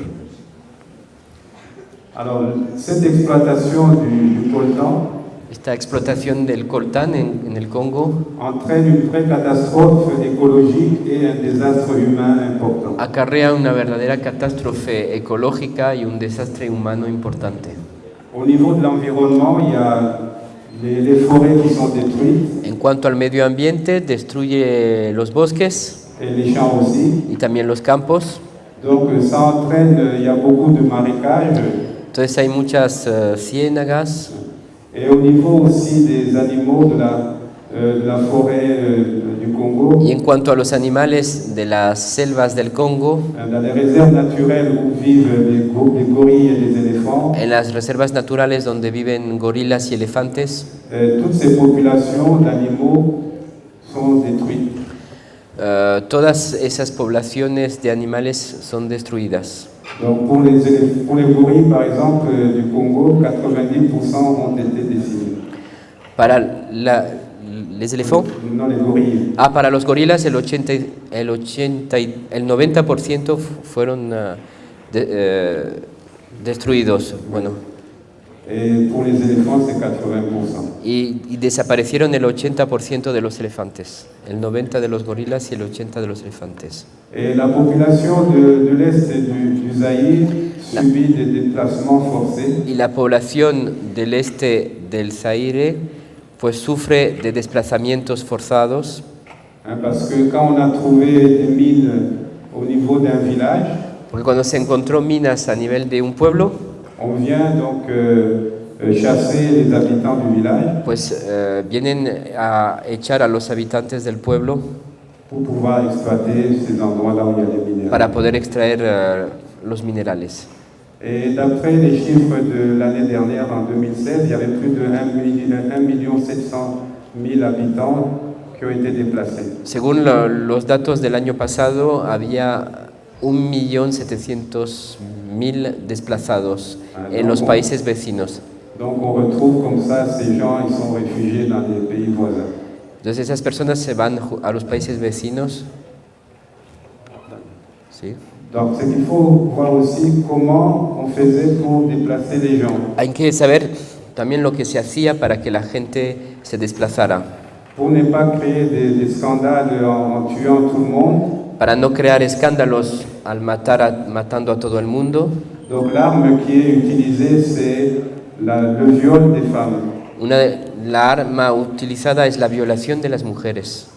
Alors, cette exploitation du coltan Esta explotación del coltán en el Congo entraîne une vraie catastrophe écologique et un désastre humain important. acarrea una verdadera catástrofe ecológica y un desastre humano importante. Au niveau de l'environnement, il y a les forêts qui sont détruites En cuanto al medio ambiente, destruye los bosques et les champs aussi. y también los campos. Donc ça entraîne, il y a beaucoup de marécages. Entonces hay muchas ciénagas. Et au niveau aussi des animaux de la forêt du Congo, Y en cuanto a los animales de las selvas del Congo, dans les réserves naturelles où vivent les gorilles et les éléphants, en las reservas naturales donde viven gorilas y elefantes, toutes ces populations d'animaux sont détruites. todas esas poblaciones de animales son destruidas. Donc pour les gorilles, par exemple, du Congo, 90% ont été décimés. Para les éléphants, Non, les gorilles. para los gorilas el 90% fueron destruidos. Bueno, Et pour les éléphants, c'est 80%. y desaparecieron el 80% de los elefantes, el 90% de los gorilas y el 80% de los elefantes. Et la population de l'Est du Zaïre subit des déplacements forcés. Y la población del este del Zaire pues sufre de desplazamientos forzados, Parce que quand on a trouvé des mines au niveau d'un village, porque cuando se encontró minas a nivel de un pueblo, on vient donc chasser les habitants du village pues vienen a echar a los habitantes del pueblo pour pouvoir exploiter ces endroits là où il y a des minéraux. para poder extraer los minerales. Et d'après les chiffres de l'année dernière, en 2016, il y avait plus de 1,7 million habitants qui ont été déplacés. Según los datos del año pasado, había 1.700.000 desplazados en los países vecinos. Donc on retrouve comme ça ces gens, ils sont réfugiés dans des pays voisins. Entonces esas personas se van a los países vecinos. ¿Sí? Donc c'est qu'il faut voir aussi comment on faisait pour déplacer les gens. Hay que saber también lo que se hacía para que la gente se desplazara, Pour ne pas créer des scandales en tuant tout le monde. para no crear escándalos al matando a todo el mundo. Donc l'arme qui est utilisée, c'est le viol des femmes. La arma utilizada es la violación de las mujeres.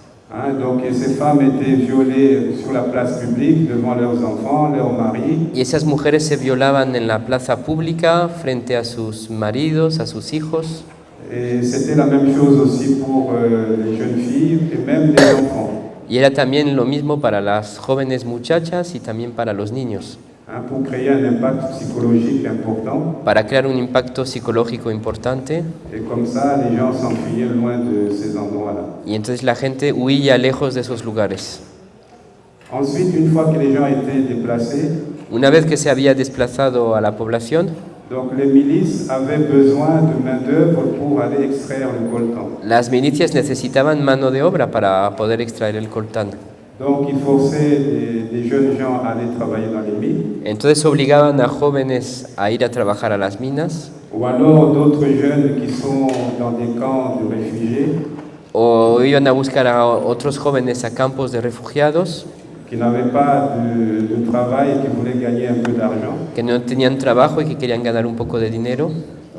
Donc ces femmes étaient violées sur la place publique devant leurs enfants, leurs maris. Y esas mujeres se violaban en la plaza pública frente a sus maridos, a sus hijos. Et c'était la même chose aussi pour les jeunes filles et même les enfants. Y era también lo mismo para las jóvenes muchachas y también para los niños. Pour créer un impact psychologique important. Para crear un impacto psicológico importante. Et comme ça, les gens s'enfuyaient loin de ces endroits-là. Y entonces la gente huía lejos de esos lugares. Ensuite, une fois que les gens étaient déplacés, una vez que se había desplazado a la población, donc les milices avaient besoin de main-d'œuvre pour aller extraire le coltan. Las milicias necesitaban mano de obra para poder extraer el coltán. Donc ils forçaient des jeunes gens à aller travailler dans les mines. Entonces obligaban a jóvenes a ir a trabajar a las minas. Ou alors d'autres jeunes qui sont dans des camps de réfugiés. O iban a buscar a otros jóvenes a campos de refugiados. Qui n'avaient pas de travail et qui voulaient gagner un peu d'argent. Que no tenían trabajo y que querían ganar un poco de dinero.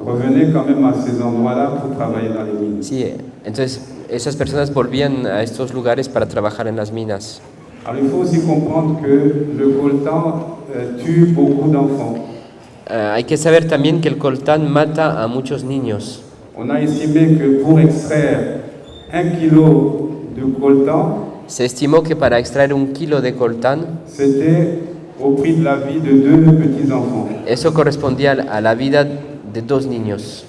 Revenaient quand même à ces endroits-là pour travailler dans les mines. Sí, entonces esas personas volvían a estos lugares para trabajar en las minas. Alors il faut aussi comprendre que le coltan tue beaucoup d'enfants. Hay que saber también que el coltán mata a muchos niños. On a estimé que pour extraire 1 kilo de coltan, se estimó que para extraer 1 kilo de coltán, c'était au prix de la vie de 2 petits enfants. Eso correspondía a la vida de 2 niños.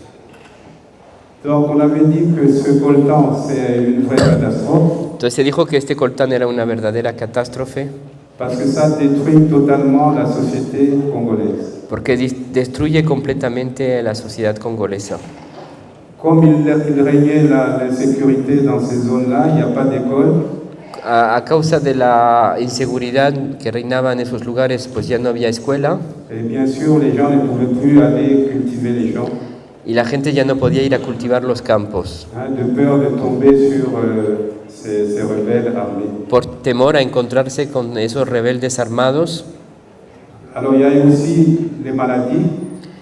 Donc on avait dit que ce coltan c'est une vraie catastrophe. Entonces se dijo que este coltán era una verdadera catástrofe. Parce que ça détruit totalement la société congolaise. porque destruye completamente la sociedad congolesa. Comme il régnait l'insécurité dans ces zones-là, il n'y a pas d'école. A causa de la inseguridad que reinaba en esos lugares, pues ya no había escuela Et bien sûr, les gens ne pouvaient plus aller cultiver les champs, y la gente ya no podía ir a cultivar los campos de peur de tomber sur ces rebelles armés. por temor a encontrarse con esos rebeldes armados. Alors il y a aussi les maladies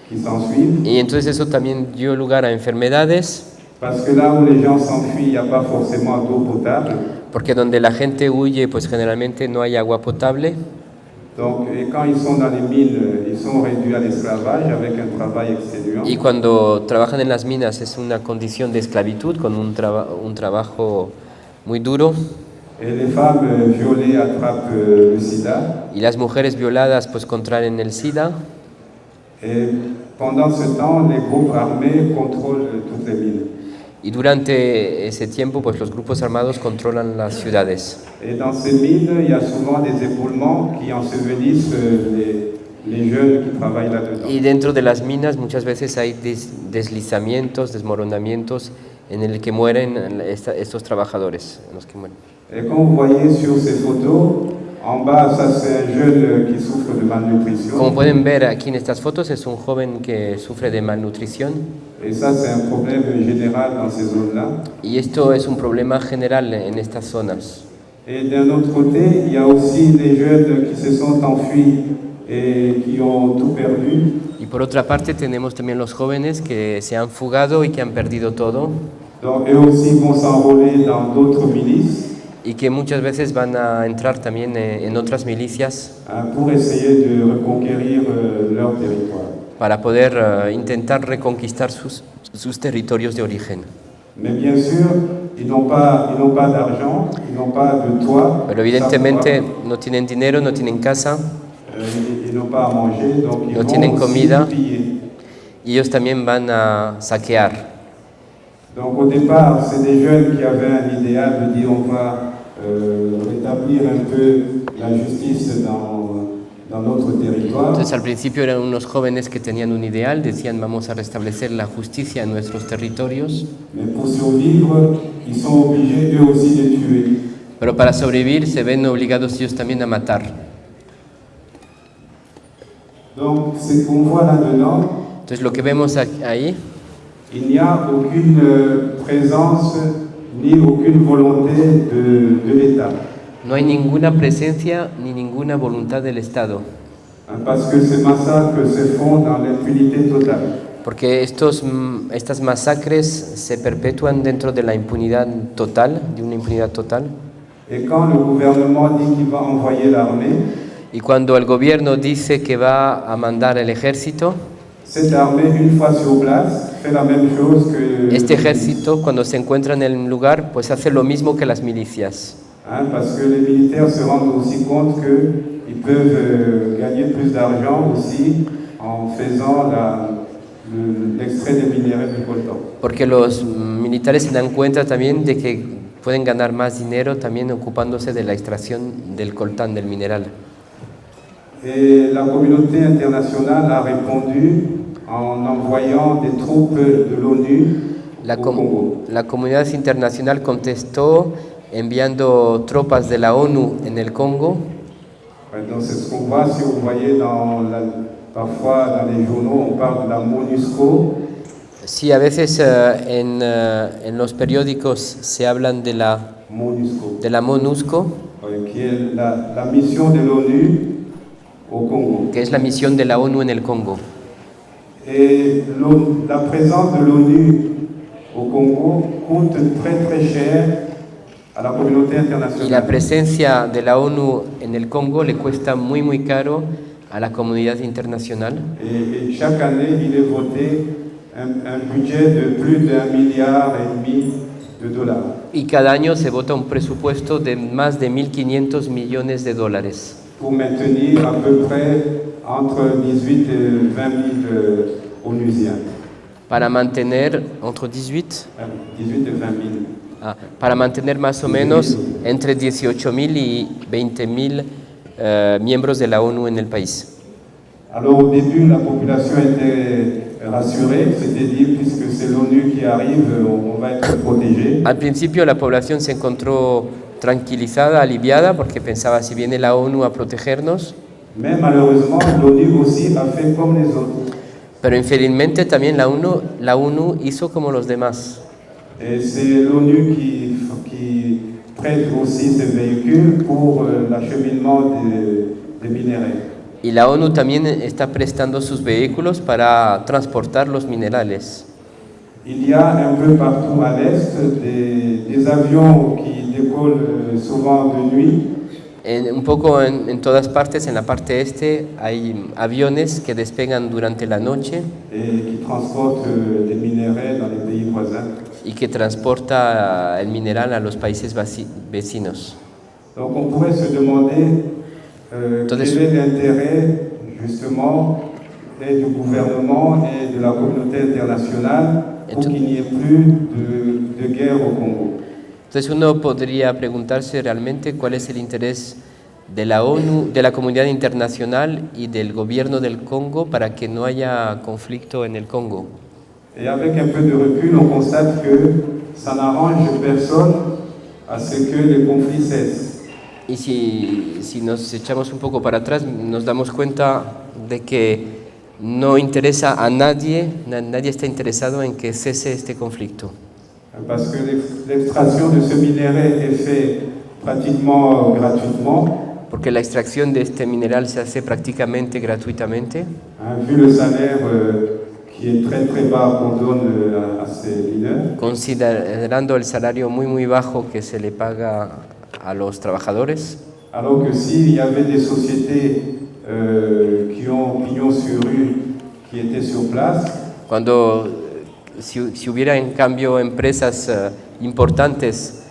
qui s'ensuivent, Y entonces eso también dio lugar a enfermedades, parce que là où les gens s'enfuient, il n'y a pas forcément d'eau potable. porque donde la gente huye, pues generalmente no hay agua potable. Donc, et quand ils sont dans les mines, ils sont réduits à l'esclavage avec un travail exténuant. Y cuando trabajan en las minas es una condición de esclavitud, con un trabajo muy duro. Et les femmes violées attrapent le sida. Y las mujeres violadas pues contraen el SIDA. Et pendant ce temps, les groupes armés contrôlent toutes les mines. Y durante ese tiempo pues los grupos armados controlan las ciudades. Et dans ces mines, il y a souvent des éboulements qui ensevelissent les jeunes qui travaillent là-dedans. Y dentro de las minas muchas veces hay deslizamientos, desmoronamientos en el que mueren estos trabajadores. En los que mueren. Et comme vous voyez sur ces photos, en bas, ça c'est un jeune qui souffre de malnutrition. Como pueden ver aquí en estas fotos, es un joven que sufre de malnutrición. Et ça, c'est un problème général dans ces zones-là. Y esto es un problema general en estas zonas. Et d'un autre côté, il y a aussi des jeunes qui se sont enfuis et qui ont tout perdu. Y por otra parte tenemos también los jóvenes que se han fugado y que han perdido todo. Donc eux aussi vont s'enrôler dans d'autres milices. Y que muchas veces van a entrar también en otras milicias Pour essayer de reconquérir leur territoire. para poder intentar reconquistar sus territorios de origen. Mais bien sûr, ils n'ont pas d'argent, ils n'ont pas de toit. Pero evidentemente no tienen dinero, no tienen casa, Ils n'ont pas à manger, donc ils no vont tienen aussi comida piller. y ellos también van a saquear. Donc au départ, c'est des jeunes qui avaient un idéal de dire on va rétablir un peu la justice dans notre territoire. Entonces al principio eran unos jóvenes que tenían un ideal, decían vamos a restablecer la justicia en nuestros territorios. Mais pour survivre, ils sont obligés eux aussi de tuer. Pero para sobrevivir se ven obligados ellos también a matar. Donc ce qu'on voit là-dedans, Entonces lo que vemos ahí, il n'y a aucune présence ni aucune volonté de l'État. no hay ninguna presencia ni ninguna voluntad del Estado. Parce que ces massacres se font dans l'impunité totale. Porque estas masacres se perpetúan dentro de la impunidad total, de una impunidad total. Et quand le gouvernement dit qu'il va envoyer l'armée, Y cuando el gobierno dice que va a mandar el ejército, cette armée, une fois sur place, fait la même chose que... este ejército cuando se encuentra en el lugar, pues hace lo mismo que las milicias. Parce que les militaires se rendent aussi compte qu'ils peuvent gagner plus d'argent aussi en faisant l'extrait des minéraux du coltan. Porque los militares se dan cuenta también de que pueden ganar más dinero también ocupándose de la extracción del coltán, del mineral. Et la communauté internationale a répondu en envoyant des troupes de l'ONU au Congo. La comunidad internacional contestó enviando tropas de la ONU en el Congo. Donc c'est ce qu'on voit, si vous voyez parfois dans les journaux, on parle de la MONUSCO. Sí, a veces en los periódicos se hablan de la MONUSCO, qui est la mission de l'ONU au Congo. Que es la misión de la ONU en el Congo. Et la présence de l'ONU au Congo coûte très cher a la communauté internationale. Y la presencia de la ONU en el Congo le cuesta muy caro a la comunidad internacional. Et chaque année, il est voté un budget de plus d'1,5 milliard de dollars. Y cada año se vota un presupuesto de más de 1.500 millones de dólares. Pour maintenir à peu près entre 18 et 20 000 onusiens. Para mantener entre 18 et 20 000. Para mantener más o menos entre 18.000 y 20.000 miembros de la ONU en el país. Alors au début, la population était rassurée, c'était dit, puisque c'est l'ONU qui arrive, on va être protégé. Al principio la población se encontró tranquilizada, aliviada, porque pensaba si viene la ONU a protegernos. Mais malheureusement, l'ONU aussi a fait comme les autres. Pero infelizmente también la ONU hizo como los demás. Et c'est l'ONU qui prête aussi ses véhicules pour l'acheminement des minerais. Y la ONU también está prestando sus vehículos para transportar los minerales. Il y a un peu partout à l'est des avions qui décollent souvent de nuit. Un poco en todas partes, en la parte este, hay aviones que despegan durante la noche Et qui transportent des minerais dans les pays voisins. y que transporta el mineral a los países vecinos. Donc on pourrait se demander quel est l'intérêt justement et du gouvernement et de la communauté internationale pour qu'il n'y ait plus de guerre au Congo. Entonces uno podría preguntarse realmente cuál es el interés de la ONU, de la comunidad internacional y del gobierno del Congo para que no haya conflicto en el Congo. Et avec un peu de recul, on constate que ça n'arrange personne à ce que les conflits cessent. Y si nos echamos un poco para atrás, nos damos cuenta de que no interesa a nadie, nadie está interesado en que cese este conflicto. Parce que l'extraction de ce minerai est faite pratiquement gratuitement. Porque la extracción de este mineral se hace prácticamente gratuitamente. Vu le salaire qui est très très bas qu'on donne à ces mineurs. Considerando el salario muy bajo que se le paga a los trabajadores. Alors que s'il y avait des sociétés qui ont pignon sur rue, qui étaient sur place. Si hubiera en cambio empresas importantes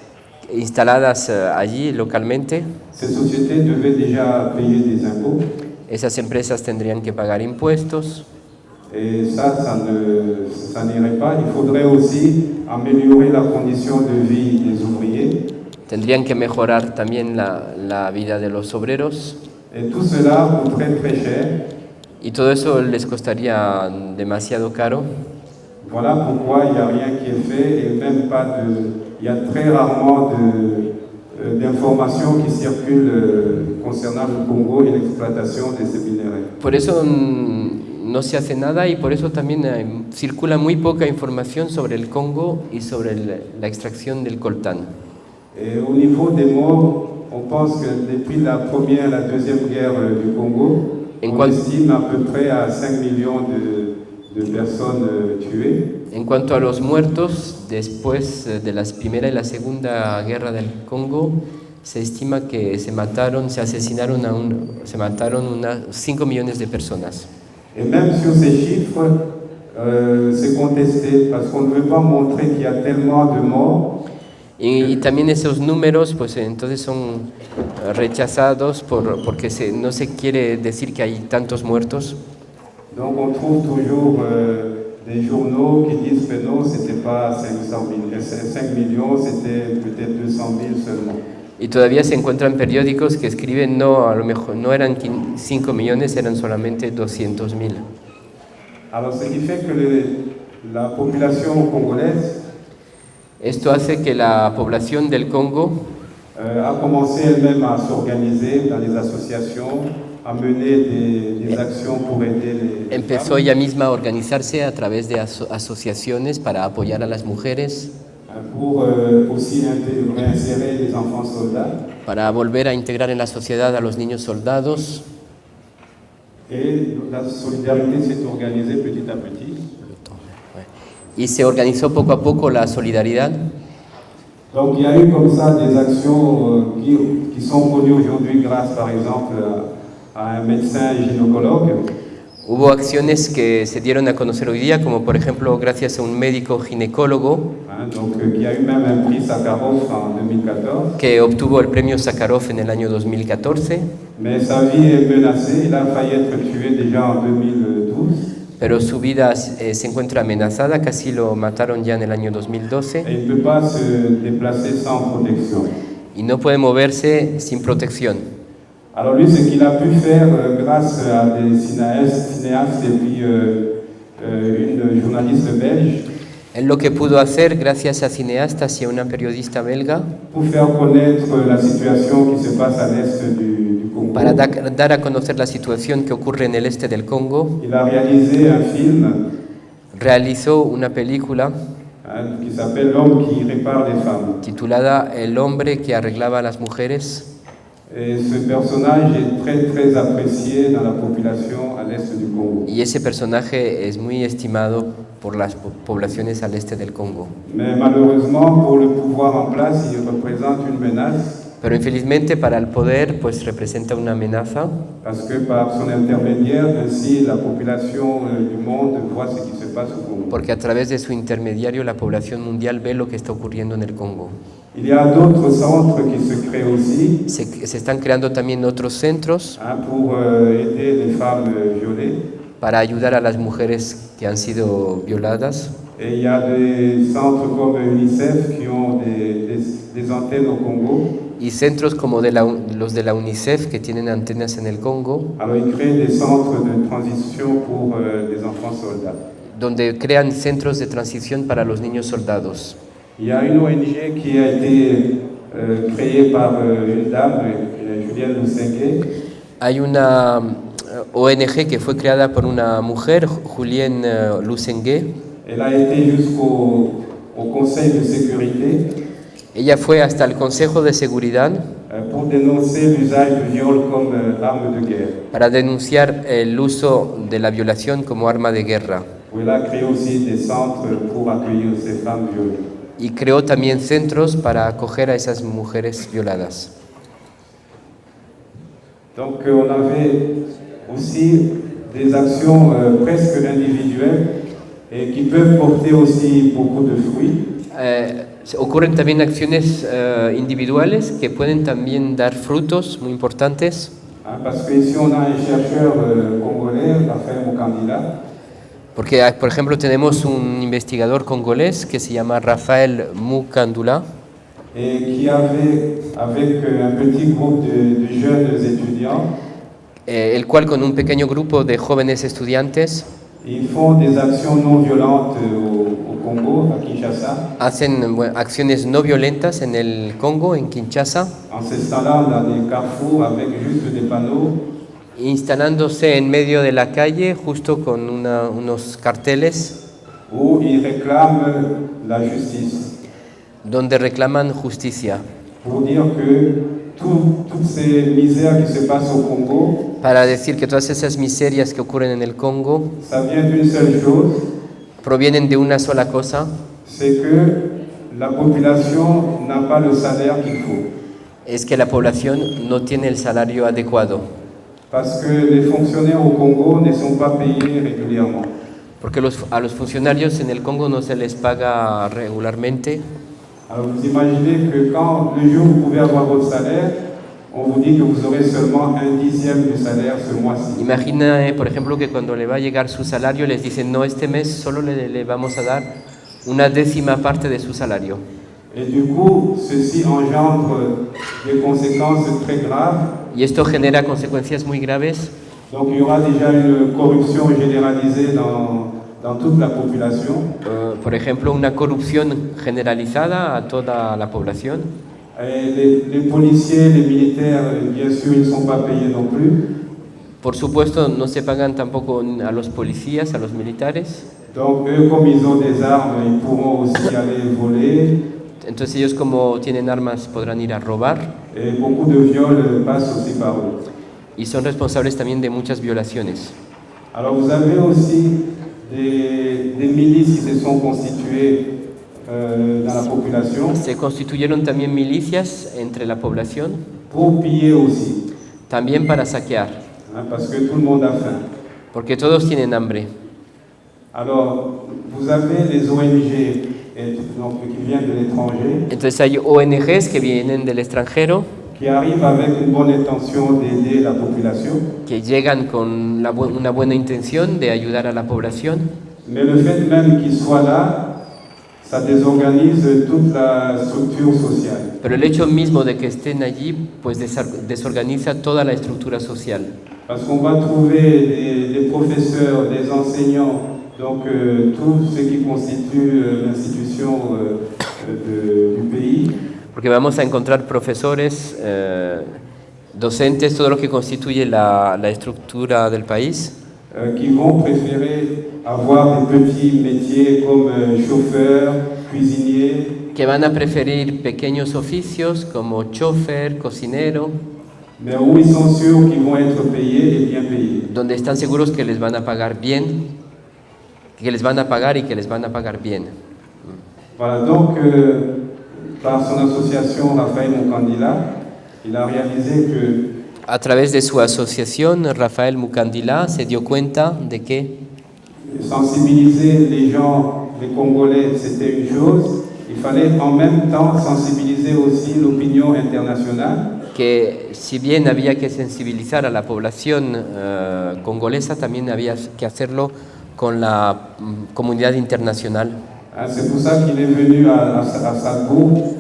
instaladas allí localmente, ces sociétés devaient déjà payer des impôts. Esas empresas tendrían que pagar impuestos. Et ça n'irait pas. Il faudrait aussi améliorer la condition de vie des ouvriers. Tendrían que mejorar también la vida de los obreros. Et tout cela coûterait très cher. Y todo eso les costaría demasiado caro. Voilà pourquoi il n'y a rien qui est fait et même il y a très rarement d'informations qui circulent concernant le Congo et l'exploitation de ces minerais. Por eso no se hace nada y por eso también circula muy poca información sobre el Congo y sobre la extracción del coltán. Et au niveau des morts, on pense que depuis la première et la deuxième guerre du Congo, on estime à peu près à 5 millions de personnes tuées. En cuanto a los muertos, después de la Primera y la Segunda Guerra del Congo, se estima que se mataron unas 5 millones de personas. Et même sur ces chiffres, c'est contesté parce qu'on ne veut pas montrer qu'il y a tellement de morts. Y también esos números, pues entonces son rechazados porque no se quiere decir que hay tantos muertos. Donc on trouve toujours des journaux qui disent que non, c'était pas 5 millions, c'était peut-être 200 000 seulement. Y todavía se encuentran periódicos que escriben no, a lo mejor no eran 5 millones, eran solamente 200,000. Alors ce qui fait que la population congolaise Esto hace que la población del Congo a commencé elle-même à s'organiser dans les associations, a mener des actions pour aider les empezó ella misma a organizarse a través de asociaciones para apoyar a las mujeres, pour aussi réinsérer les enfants soldats. Para volver a integrar en la sociedad a los niños soldados. Et la solidarité s'est organisée petit à petit. Y se organizó poco a poco la solidaridad. Donc il y a eu comme ça des actions qui sont connues aujourd'hui grâce par exemple a un médecin gynécologue. Hubo acciones que se dieron a conocer hoy día, como por ejemplo gracias a un médico ginecólogo donc, qui a eu même un prix Sakharov en 2014. Que obtuvo el premio Sakharov en el año 2014. Mais sa vie est menacée, il a failli être tué déjà en 2012. Pero su vida se encuentra amenazada, casi lo mataron ya en el año 2012. Et il ne peut pas se déplacer sans protection. Y no puede moverse sin protección. Alors lui, ce qu'il a pu faire grâce à des cinéastes et puis une journaliste belge, Él lo que pudo hacer gracias a cineastas y a una periodista belga pour faire connaître la situation qui se passe à l'est du Congo. para dar a conocer la situación que ocurre en el este del Congo, Il a réalisé un film realizó una película qui s'appelle L'homme qui répare les femmes. titulada El hombre que arreglaba a las mujeres. Et ce personnage est très très apprécié dans la population à l'est du Congo. Y ese personaje es muy estimado por las poblaciones al este del Congo. Mais malheureusement, pour le pouvoir en place, il représente une menace Pero infelizmente para el poder pues representa una amenaza, parce que par son intermédiaire, ainsi la population du monde voit ce qui se passe au Congo. porque a través de su intermediario la población mundial ve lo que está ocurriendo en el Congo. Il y a d'autres centres qui se créent aussi Se están creando también otros centros pour aider les femmes violées. para ayudar a las mujeres que han sido violadas. Et il y a des centres comme UNICEF qui ont des antennes au Congo. Y centros como los de la UNICEF que tienen antenas en el Congo, Alors ils créent des centres de transition pour les enfants soldats. donde crean centros de transición para los niños soldados. Il y a une ONG qui a été créée par une dame, Julienne Lusengue. Hay una ONG que fue creada por una mujer, Julienne Lusengue. Elle a été jusqu'au Conseil de sécurité Ella fue hasta el Consejo de Seguridad pour dénoncer l'usage du viol comme arme de guerre. para denunciar el uso de la violación como arma de guerra. Où elle a créé aussi des centres pour accueillir ces femmes violées. Y creó también centros para acoger a esas mujeres violadas. Donc on avait aussi des actions presque individuelles et qui peuvent porter aussi beaucoup de fruits. Ocurren también acciones individuales que pueden también dar frutos muy importantes. Parce que ici on a un chercheur congolais, Raphaël Mukandila, Porque, por ejemplo, tenemos un investigador congolés que se llama Rafael Mukandula, et qui avait, avec un petit groupe de jeunes étudiants, el cual con un pequeño grupo de jóvenes estudiantes ils font des actions non violentes au Congo, à Kinshasa, hacen acciones no violentas en el Congo, en Kinshasa, en s'installant dans des carrefours avec juste des panneaux instalándose en medio de la calle justo con unos carteles où ils réclament la justice, donde reclaman justicia, pour dire que toutes ces misères qui se passent au Congo, para decir que todas esas miserias que ocurren en el Congo ça vient d'une seule chose, provienen de una sola cosa, c'est que la population n'a pas le salaire qu'il faut. es que la población no tiene el salario adecuado, Parce que les fonctionnaires au Congo ne sont pas payés régulièrement. porque a los funcionarios en el Congo no se les paga regularmente. Alors vous imaginez que quand le jour vous pouvez avoir votre salaire, on vous dit que vous aurez seulement 1/10 du salaire ce mois-ci. Imagina, por ejemplo, que cuando le va a llegar su salario les dicen, no, este mes solo le vamos a dar una décima parte de su salario. Et du coup, ceci engendre des conséquences très graves. Y esto genera consecuencias muy graves. Donc il y aura déjà une corruption généralisée dans toute la population. Por ejemplo, una corrupción generalizada a toda la población. Et les policiers, les militaires, bien sûr, ils ne sont pas payés non plus. Por supuesto, no se pagan tampoco a los policías, a los militares. Donc eux, comme ils ont des armes, ils pourront aussi aller voler. Entonces ellos, como tienen armas, podrán ir a robar. Et beaucoup de viols passent aussi par eux. Y son responsables también de muchas violaciones. Alors vous avez aussi des milices qui se sont constituées dans la population Se constituyeron también milicias entre la población, pour piller aussi, también para saquear, parce que tout le monde a faim. porque todos tienen hambre. Alors vous avez les ONG donc, qui viennent de l'étranger, Entonces hay ONGs que vienen del extranjero, qui arrivent avec une bonne intention d'aider la population, que llegan con una buena intención de ayudar a la población, mais le fait même qu'ils soient là, ça désorganise toute la structure sociale. Pero el hecho mismo de que estén allí, pues desorganiza toda la estructura social. Parce qu'on va trouver des professeurs, des enseignants, donc tout ce qui constitue l'institution du pays. Porque vamos a encontrar profesores, docentes, todo lo que constituye la estructura del país. Qui vont préférer avoir des petits métiers comme chauffeur, cuisinier. Que van a preferir pequeños oficios como chofer, cocinero. Mais où ils sont sûrs qu'ils vont être payés et bien payés. Donde están seguros que les van a pagar bien, que les van a pagar y que les van a pagar bien. Voilà, donc par son association Raphaël Mukandila, il a réalisé que a través de su asociación, Rafael Mukandila se dio cuenta de que sensibiliser les gens, les Congolais, c'était une chose. Il fallait en même temps sensibiliser aussi l'opinion internationale. Que si bien había que sensibilizar a la población congolesa, también había que hacerlo con la comunidad internacional. C'est pour ça qu'il est venu à Strasbourg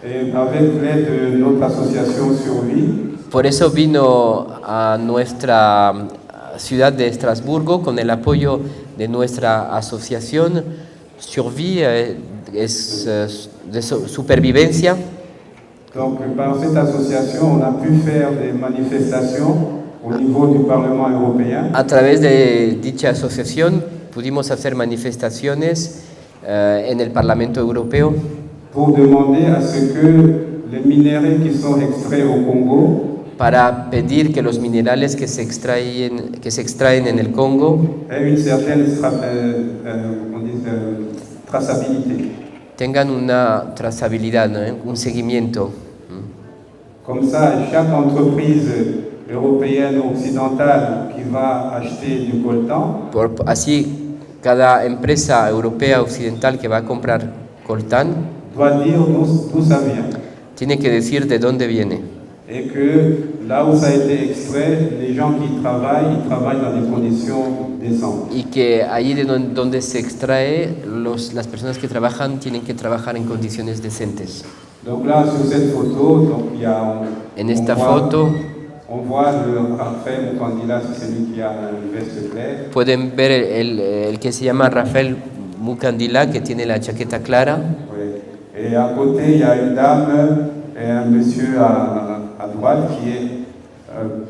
et avec l'aide de notre association Survie. Por eso vino a nuestra ciudad de Estrasburgo con el apoyo de nuestra asociación Survie, es de supervivencia. Donc par cette association, on a pu faire des manifestations au niveau du Parlement européen. A través de dicha asociación pudimos hacer manifestaciones en el Parlamento Europeo pour demander à ce que les minéraux qui sont extraits au Congo para pedir que los minerales que se extraen en el Congo aient une certaine traçabilité. Tengan una trazabilidad, ¿no? Un seguimiento. Comme ça, chaque entreprise européenne ou occidentale qui va acheter du coltan, Así, cada empresa europea occidental que va a comprar coltán doit dire d'où ça vient. Tiene que decir de dónde viene. Et que là où ça a été extrait, les gens qui travaillent, ils travaillent dans des conditions décentes. Y que allí de donde se extrae, las personas que trabajan tienen que trabajar en condiciones decentes. Donc là, sur cette photo, donc il y a en esta foto on voit le Raphaël Mukandila, c'est celui qui a une veste claire. Pueden ver el que se llama Rafael Mukandila, que tiene la chaqueta clara. Oui. Et à côté, il y a une dame et un monsieur à droite qui est,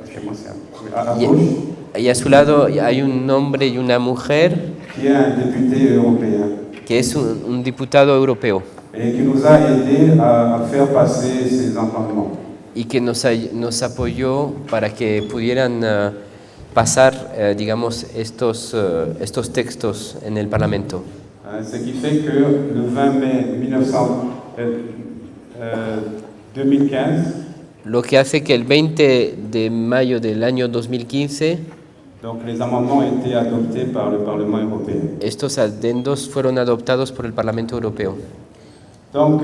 je sais pas, à gauche. Y a su lado hay un hombre y una mujer qui est un député européen. Que es un diputado europeo. Et qui nous a aidé à faire passer ces amendements. Y que nos apoyó para que pudieran pasar, digamos, estos textos en el Parlamento. Ce qui fait que le 20 mai 2015, lo que hace que el 20 de mayo del año 2015, donc les amendements ont été adoptés par le Parlement européen. Estos adendos fueron adoptados por el Parlamento Europeo. Donc,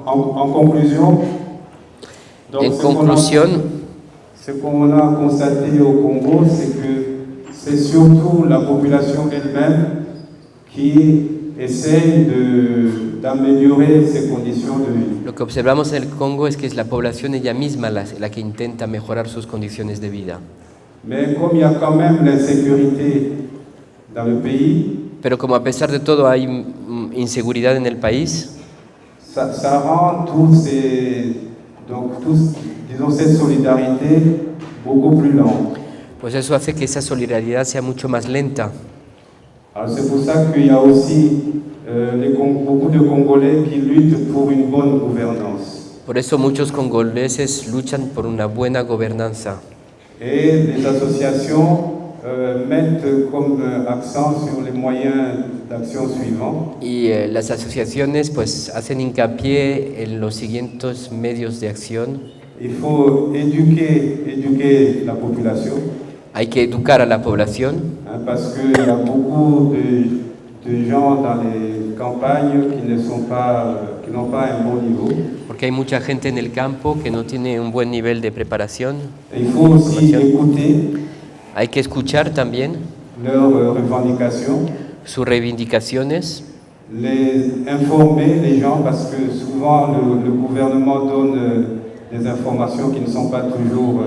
en conclusion, ce qu'on a constaté au Congo, c'est que c'est surtout la population elle-même qui essaye d'améliorer ses conditions de vie. Lo que observamos en el Congo es que es la población ella misma la que intenta mejorar sus condiciones de vida. Mais comme il y a quand même l'insécurité dans le pays, pero como a pesar de todo hay inseguridad en el país, ça rend disons cette solidarité beaucoup plus lente. Pues eso hace que esa solidaridad sea mucho más lenta. Alors c'est pour ça qu'il y a aussi beaucoup de Congolais qui luttent pour une bonne gouvernance. Por eso muchos congoleses luchan por una buena gobernanza. Et les associations mettent comme accent sur les moyens d'acción suivants. Y las asociaciones pues hacen hincapié en los siguientes medios de acción. Il faut éduquer la population. Hay que educar a la población. Parce qu'il y a beaucoup de gens dans les campagnes qui n'ont pas un bon niveau. Porque hay mucha gente en el campo que no tiene un buen nivel de preparación. Il faut aussi écouter. Hay que escuchar también leurs revendications. Sus reivindicaciones. informer les gens, parce que souvent le gouvernement donne des informations qui ne sont pas toujours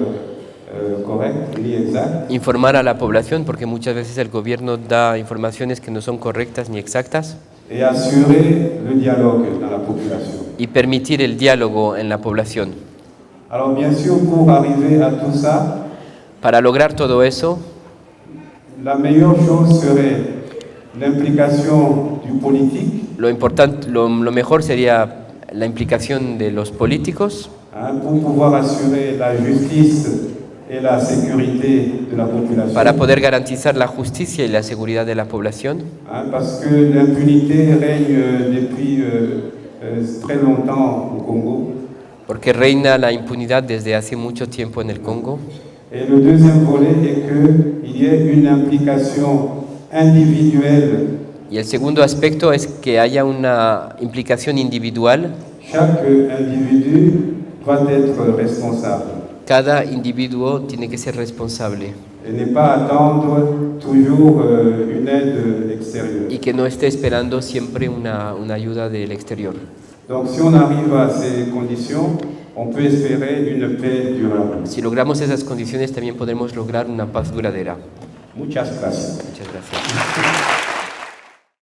correctes ni exactes. Informar a la población, porque muchas veces el gobierno da informaciones que no son correctas ni exactas. Et assurer le dialogue dans la population. Y permitir el diálogo en la población. Alors bien sûr, pour arriver à tout ça, para lograr todo eso, la meilleure chose serait l'implication du politique. Lo mejor sería la implicación de los políticos, pour pouvoir assurer la justice et la sécurité de la population. Para poder garantizar la justicia y la seguridad de la población. Parce que l'impunité règne depuis très longtemps au Congo. Porque reina la impunidad desde hace mucho tiempo en el Congo. Et le deuxième volet est qu'il y ait une implication individuelle. Y el segundo aspecto es que haya una implicación individual. Chaque individu doit être responsable. Cada individuo tiene que ser responsable. Et ne pas attendre toujours une aide extérieure. Y que no esté esperando siempre una ayuda del exterior. Donc si on arrive à ces conditions, on peut espérer une paix durable. Si logramos esas condiciones, también podremos lograr una paz duradera. Muchas gracias. Muchas gracias.